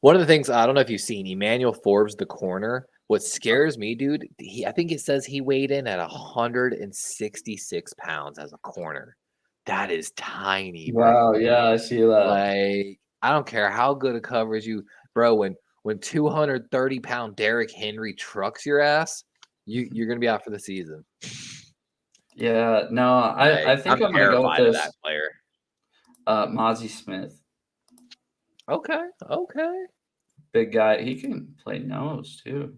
One of the things, I don't know if you've seen Emmanuel Forbes, the corner. What scares me, dude, I think it says he weighed in at 166 pounds as a corner. That is tiny, bro.
wow, yeah, I see that.
Like, I don't care how good a coverage you, bro. When 230-pound Derrick Henry trucks your ass, you're gonna be out for the season.
Yeah, no, I think I'm gonna go with this.
That player,
Mozzie Smith.
Okay.
Big guy. He can play nose too.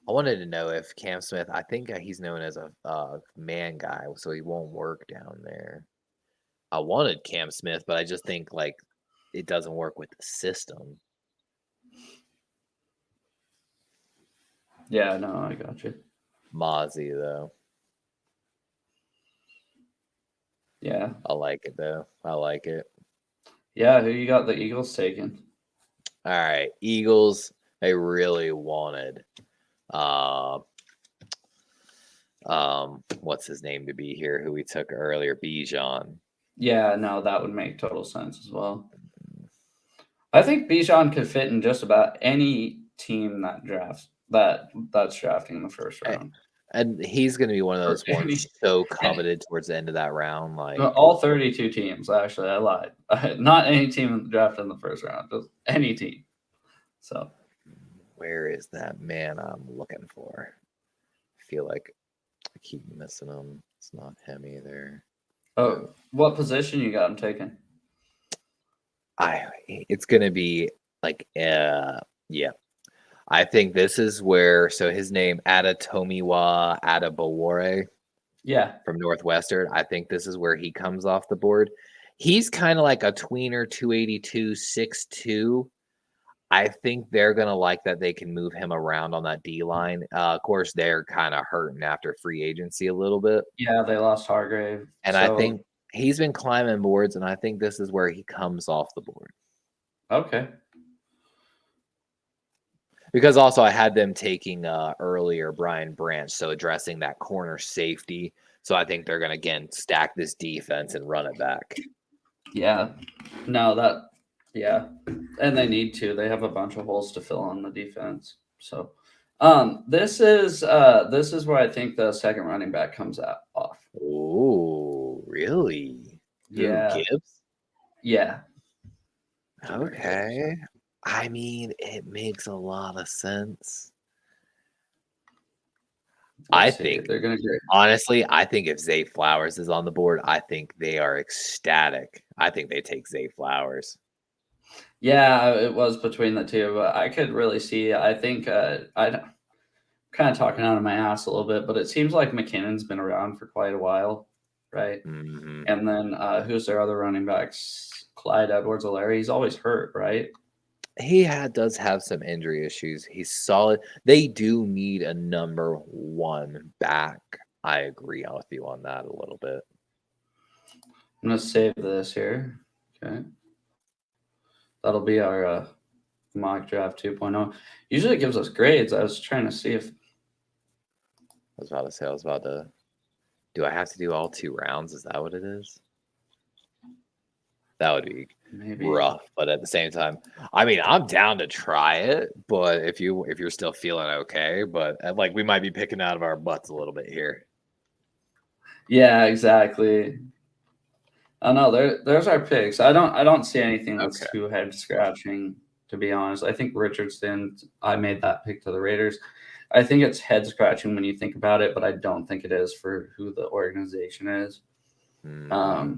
I wanted to know if Cam Smith. I think he's known as a man guy, so he won't work down there. I wanted Cam Smith, but I just think like it doesn't work with the system.
Yeah, no, I got you.
Mozzie, though.
Yeah.
I like it, though. I like it.
Yeah, who you got the Eagles taking?
All right. Eagles, they really wanted what's his name to be here, who we took earlier, Bijan.
Yeah, no, that would make total sense as well. I think Bijan could fit in just about any team that drafts that's drafting in the first round.
And he's going to be one of those ones so coveted towards the end of that round. Like
all 32 teams, actually. I lied. Not any team drafted in the first round, just any team. So,
where is that man I'm looking for? I feel like I keep missing him. It's not him either.
Oh, what position you got him taking?
It's going to be like, yeah. I think this is where, so his name, Adetomiwa Adebawore.
Yeah.
From Northwestern. I think this is where he comes off the board. He's kind of like a tweener, 282, 6'2". I think they're going to like that they can move him around on that D line. Of course, they're kind of hurting after free agency a little bit.
Yeah, they lost Hargrave.
And I think he's been climbing boards, and I think this is where he comes off the board.
Okay.
Because also I had them taking earlier Brian Branch, so addressing that corner safety. So I think they're going to, again, stack this defense and run it back.
Yeah. No, yeah. And they need to. They have a bunch of holes to fill on the defense. So this is where I think the second running back comes off.
Oh, really?
Yeah.
Gibbs?
Yeah.
Okay. I mean, it makes a lot of sense. I think
they're going to great.
Honestly, I think if Zay Flowers is on the board, I think they are ecstatic. I think they take Zay Flowers.
Yeah, it was between the two, but I could really see. I think I'm kind of talking out of my ass a little bit, but it seems like McKinnon's been around for quite a while, right?
Mm-hmm.
And then who's their other running backs? Clyde Edwards-Helaire. He's always hurt, right?
He does have some injury issues. He's solid. They do need a number one back. I agree with you on that a little bit.
I'm going to save this here. Okay. That'll be our mock draft 2.0. Usually it gives us grades. I was trying to see if.
I was about to Do I have to do all 2 rounds? Is that what it is? That would be
Maybe.
rough, but at the same time, I mean, I'm down to try it, but if you're still feeling okay, but like we might be picking out of our butts a little bit here.
Yeah, exactly. I know there's our picks. I don't see anything that's
Okay.
too head scratching, to be honest. I think Richardson, I made that pick to the Raiders. I think it's head scratching when you think about it, but I don't think it is for who the organization is.
Mhm.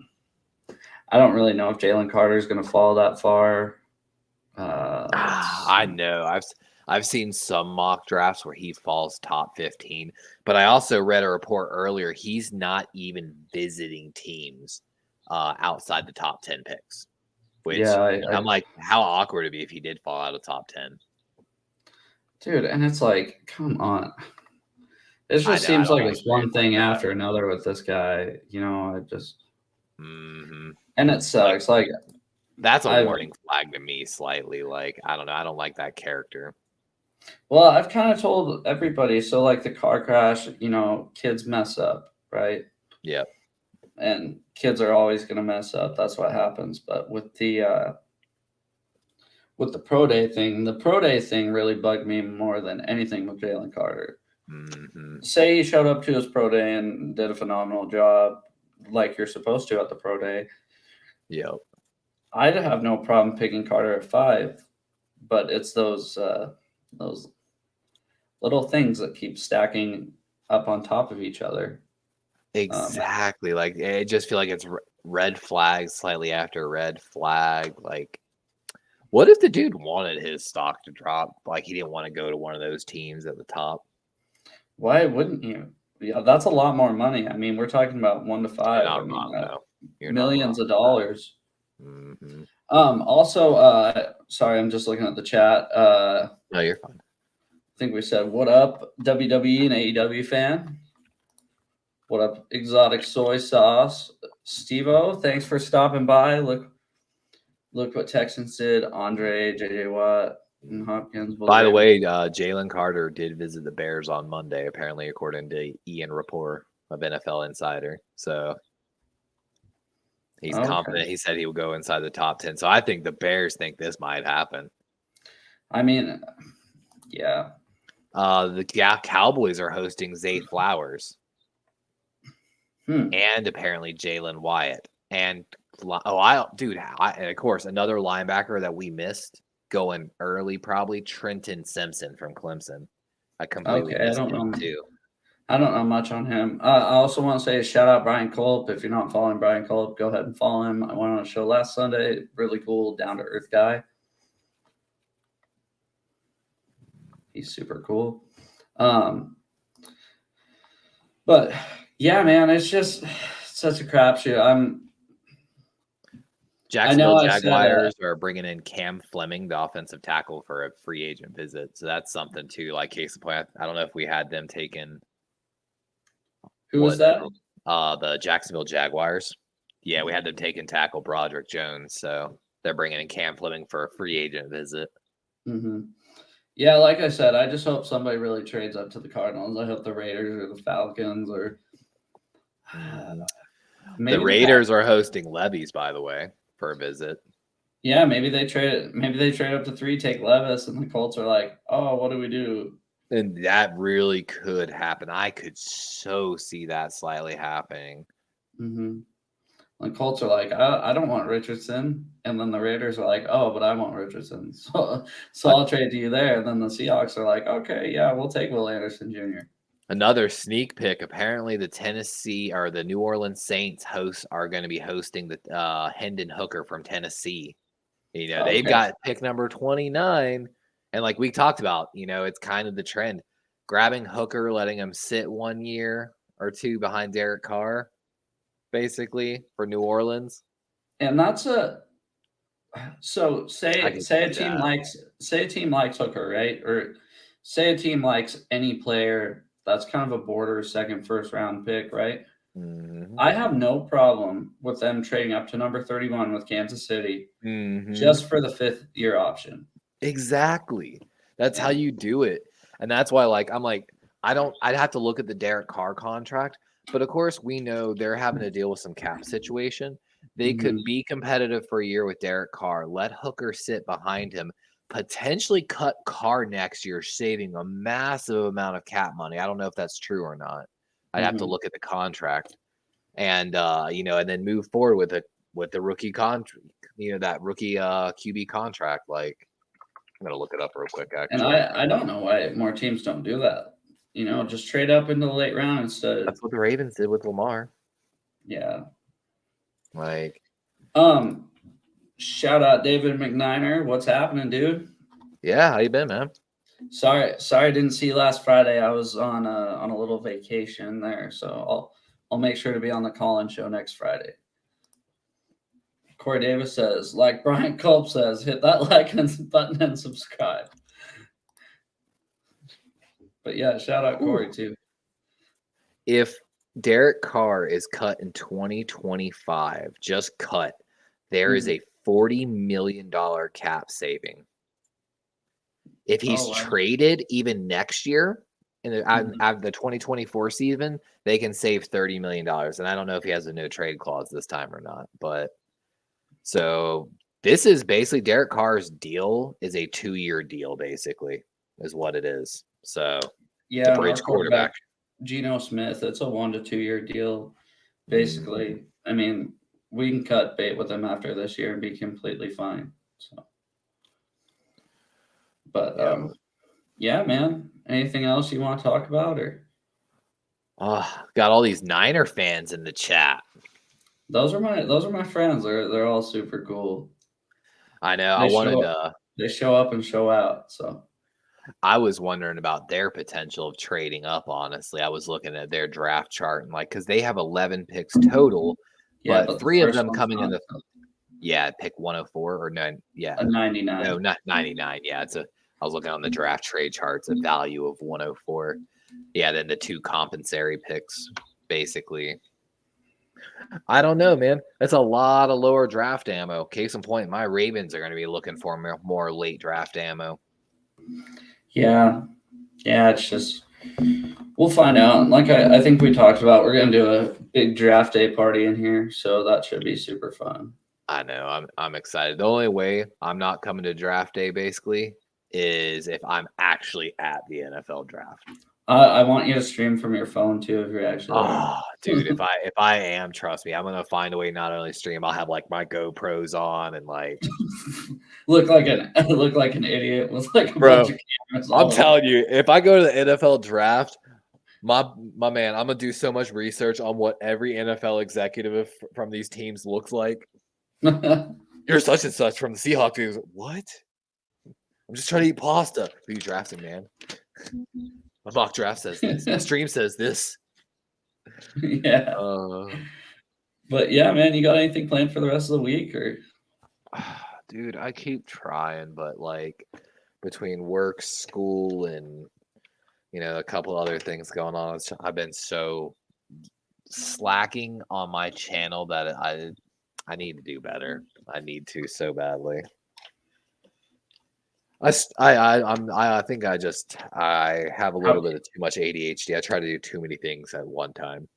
I don't really know if Jalen Carter is going to fall that far.
I know. I've seen some mock drafts where he falls top 15, but I also read a report earlier he's not even visiting teams outside the top 10 picks, which
Yeah,
I'm like, how awkward it'd be if he did fall out of top 10.
dude, and it's like, come on. It
I
just
know. I
seems
don't
like
like
it's
trades
one
like
thing
that.
after another with this guy. I just
Mhm.
and it sucks. Like
That's a
I've
warning flag to me slightly. Like, I don't know. I don't like that character.
well, I've kind of told everybody. So like the car crash, kids mess up, right?
Yep.
And kids are always going to mess up. That's what happens. But with the pro day thing, the pro day thing really bugged me more than anything with Jalen Carter.
Mhm.
Say he showed up to his pro day and did a phenomenal job, like you're supposed to at the pro day.
Yep.
I'd have no problem picking Carter at 5, but it's those little things that keep stacking up on top of each other.
Exactly. Like, I just feel like it's red flag slightly after red flag. Like, what if the dude wanted his stock to drop? Like, he didn't want to go to one of those teams at the top.
Why wouldn't you? Yeah, that's a lot more money. I mean, we're talking about 1 to
You're
5. I
not
mean,
wrong, though. You're not wrong.
millions of dollars.
Mhm.
Also, sorry, I'm just looking at the chat.
No, you're fine.
I think we said, what up, WWE and AEW fan? What up, exotic soy sauce? Steve-O, thanks for stopping by. Look what Texans did. Andre, JJ Watt, and Hopkins.
By the way, Jalen Carter did visit the Bears on Monday, apparently, according to Ian Rapport of NFL Insider. So he's confident. He said he will go inside the top 10. So I think the Bears think this might happen.
I mean, yeah.
The Cowboys are hosting Zay Flowers. And apparently Jalen Wyatt. And and of course, another linebacker that we missed going early, probably Trenton Simpson from Clemson. I completely missed him too.
I don't know much on him. I also want to say shout out Brian Culp. If you're not following Brian Culp, go ahead and follow him. I went on a show last Sunday. Really cool, down to earth guy. He's super cool. But yeah, man, it's just such a crapshoot.
Jacksonville Jaguars are bringing in Cam Fleming, the offensive tackle, for a free agent visit. So that's something too. Like, case in point, I don't know if we had them taken.
Who was that?
The Jacksonville Jaguars. Yeah, we had them taking tackle Broderick Jones. So they're bringing in Cam Fleming for a free agent visit.
Mm-hmm. Yeah, like I said, I just hope somebody really trades up to the Cardinals. I hope the Raiders or the Falcons or
maybe the Raiders are hosting Levis, by the way, for a visit.
Yeah, maybe they trade up to 3, take Levis, and the Colts are like, oh, what do we do?
And that really could happen. I could so see that slightly happening.
Mm-hmm. The Colts are like, I don't want Richardson. And then the Raiders are like, oh, but I want Richardson. So I'll trade to you there. And then the Seahawks are like, okay, yeah, we'll take Will Anderson Jr.
Another sneak pick. Apparently, the New Orleans Saints are going to be hosting the Hendon Hooker from Tennessee. They've got pick number 29. And like we talked about, it's kind of the trend. Grabbing Hooker, letting him sit 1 year or 2 behind Derek Carr, basically, for New Orleans.
And that's so say a team likes Hooker, right? Or say a team likes any player that's kind of a border second, first round pick, right?
Mm-hmm.
I have no problem with them trading up to number 31 with Kansas City just for the 5th year option.
Exactly. That's how you do it. And that's why, I'm like, I'd have to look at the Derek Carr contract, but of course we know they're having to deal with some cap situation. They could be competitive for a year with Derek Carr, let Hooker sit behind him, potentially cut Carr next year, saving a massive amount of cap money. I don't know if that's true or not. I'd have to look at the contract, and and then move forward with the rookie contract, that rookie QB contract. Like, I'm gonna look it up real quick,
And
actually.
I don't know why more teams don't do that. Just trade up into the late round instead.
That's what the Ravens did with Lamar.
Yeah.
Like,
shout out David McNiner. What's happening, dude?
yeah, how you been, man?
Sorry, I didn't see you last Friday. I was on a little vacation there, so I'll make sure to be on the call-in show next Friday. Corey Davis says, like Brian Culp says, hit that like button and subscribe. But yeah, shout out Corey too.
If Derek Carr is cut in 2025, just cut, there is a $40 million cap saving. If he's traded even next year, out of the 2024 season, they can save $30 million. And I don't know if he has a no trade clause this time or not. But so this is basically Derek Carr's deal is a 2-year deal, basically, is what it is. So
yeah,
the bridge quarterback.
Geno Smith, it's a 1 to 2 year deal. Basically, I mean, we can cut bait with him after this year and be completely fine. So, but yeah, man. Anything else you want to talk about, or?
Got all these Niner fans in the chat.
Those are my friends. They're all super cool.
I know.
They show up and show out. So
I was wondering about their potential of trading up. Honestly, I was looking at their draft chart and because they have 11 picks total, but 3 of them coming in pick 104 or 9. Yeah,
99.
No, not 99. Yeah, I was looking on the draft trade charts, a value of 104. Yeah, then the 2 compensatory picks, basically. I don't know, man. That's a lot of lower draft ammo. Case in point, my Ravens are going to be looking for more late draft ammo.
Yeah, it's just we'll find out. Like I think we talked about, we're going to do a big draft day party in here, so that should be super fun.
I know. I'm excited. The only way I'm not coming to draft day, basically, is if I'm actually at the NFL draft.
I want you to stream from your phone too if you're actually.
Oh, dude, if I am, trust me, I'm gonna find a way not only stream. I'll have my GoPros on and
look like an idiot with a
bro.
bunch of cameras.
I'm telling you, if I go to the NFL draft, my man, I'm gonna do so much research on what every NFL executive from these teams looks like. You're such and such from the Seahawks. Dude. What? I'm just trying to eat pasta. Who you drafting, man? My mock draft says this. My stream says this.
Yeah. But yeah, man, you got anything planned for the rest of the week, or?
Dude, I keep trying, but between work, school, and a couple other things going on, I've been so slacking on my channel that I need to do better. I need to so badly. I think I have a little bit of too much ADHD. I try to do too many things at one time.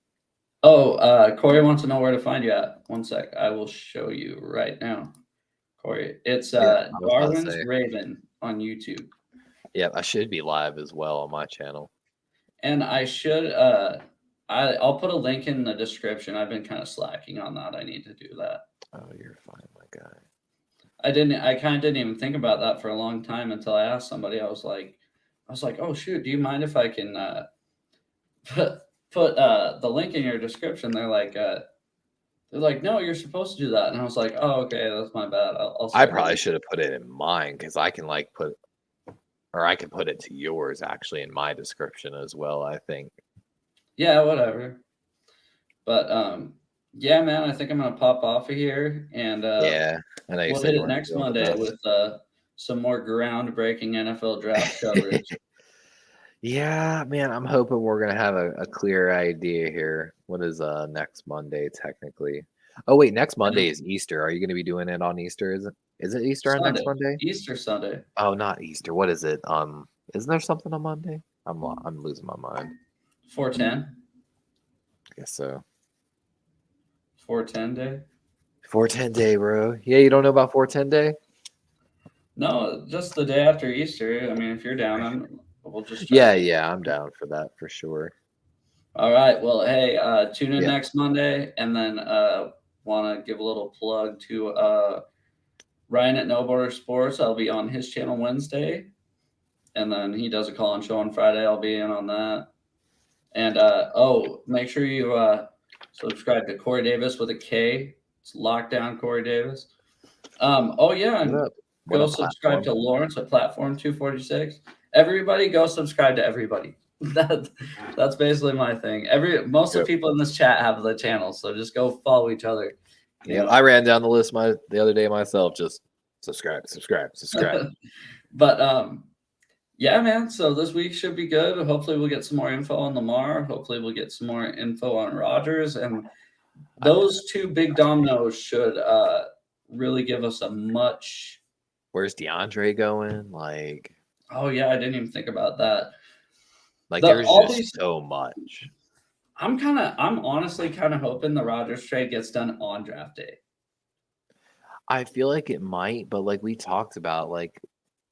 Oh, Corey wants to know where to find you at. One sec. I will show you right now. Corey, it's Darwin's Raven on YouTube.
Yeah, I should be live as well on my channel.
And I should I'll put a link in the description. I've been kind of slacking on that. I need to do that.
Oh, you're fine, my guy.
I kind of didn't even think about that for a long time until I asked somebody. I was like, oh shoot, do you mind if I can put the link in your description? They're like, no, you're supposed to do that. And I was like, oh, okay, that's my bad.
I probably should have put it in mine because I can I can put it to yours actually in my description as well, I think.
Yeah, whatever. But yeah, man, I think I'm gonna pop off of here and
yeah, I know you
we'll
said
hit it next Monday with some more groundbreaking NFL draft coverage.
Yeah, man, I'm hoping we're gonna have a clear idea here. What is next Monday technically? Oh wait, next Monday is Easter. Are you gonna be doing it on Easter? Is it Easter on next Monday?
Easter Sunday.
Oh, not Easter. What is it? Isn't there something on Monday? I'm losing my mind.
410.
I guess so.
410 day.
410 day, bro. Yeah, you don't know about 410 day?
No, just the day after Easter. I mean, if you're down, we'll just
Yeah, I'm down for that for sure.
All right. Well, hey, tune in
Yeah.
next Monday, and then want to give a little plug to Ryan at No Border Sports. I'll be on his channel Wednesday, and then he does a call-in show on Friday. I'll be in on that. And make sure you subscribe to Corey Davis with a K. It's Lockdown Corey Davis. And go subscribe to Lawrence at Platform 246. Everybody go subscribe to everybody. That's basically my thing. Most of the people in this chat have the channel, so just go follow each other.
Yeah, I ran down the list the other day myself. Just subscribe.
But yeah, man. So this week should be good. Hopefully, we'll get some more info on Lamar. Hopefully, we'll get some more info on Rodgers, and those two big dominoes should really give us a much.
Where's DeAndre going? Like,
oh yeah, I didn't even think about that.
Like, there's just so much.
I'm honestly kind of hoping the Rodgers trade gets done on draft day.
I feel like it might, but like we talked about, like,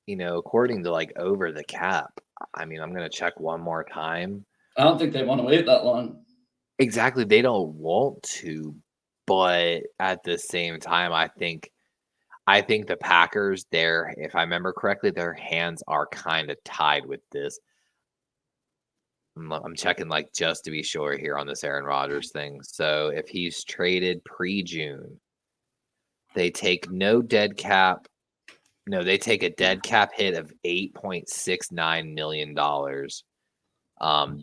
you know, according to like over the cap. I mean, I'm gonna check one more time.
I don't think they want to wait that long.
Exactly, they don't want to, but at the same time, I think the Packers, if I remember correctly, their hands are kind of tied with this. I'm checking, like, just to be sure here on this Aaron Rodgers thing. So if he's traded pre-June, they take they take a dead cap hit of $8.69 million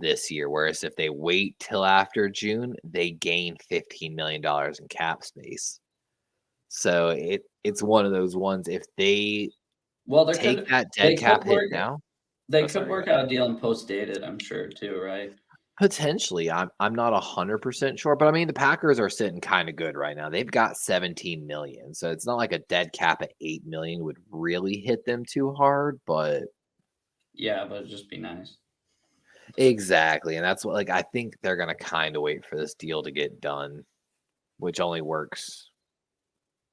this year. Whereas if they wait till after June, they gain $15 million in cap space. So it's one of those ones. If they take that dead cap hit now,
they could work out a deal and post-dated, I'm sure, too, right?
Potentially. I'm not 100% sure, but I mean, the Packers are sitting kind of good right now. They've got 17 million, so it's not like a dead cap at 8 million would really hit them too hard, but
yeah, but it'd just be nice.
Exactly, and that's what, like, I think they're gonna kind of wait for this deal to get done, which only works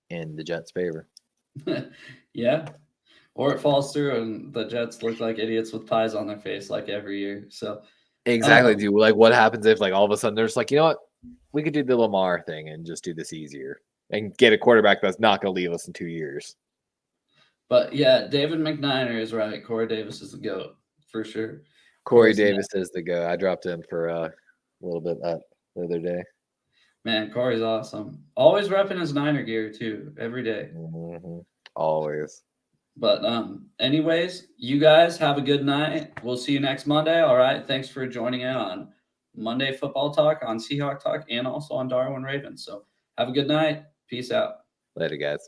in the Jets' favor.
Yeah. Or it falls through and the Jets look like idiots with pies on their face like every year. So
exactly, dude. Like, what happens if, like, all of a sudden they're just like, you know what, we could do the Lamar thing and just do this easier and get a quarterback that's not going to leave us in 2 years.
But yeah, David McNiner is right. Corey Davis is the GOAT for sure.
Corey Davis is the GOAT. I dropped him for a little bit the other day.
Man, Corey's awesome. Always repping his Niner gear too, every day.
Mm-hmm. Always.
But anyways, you guys have a good night. We'll see you next Monday. All right. Thanks for joining in on Monday Football Talk, on Seahawk Talk, and also on Darwin Ravens. So have a good night. Peace out.
Later, guys.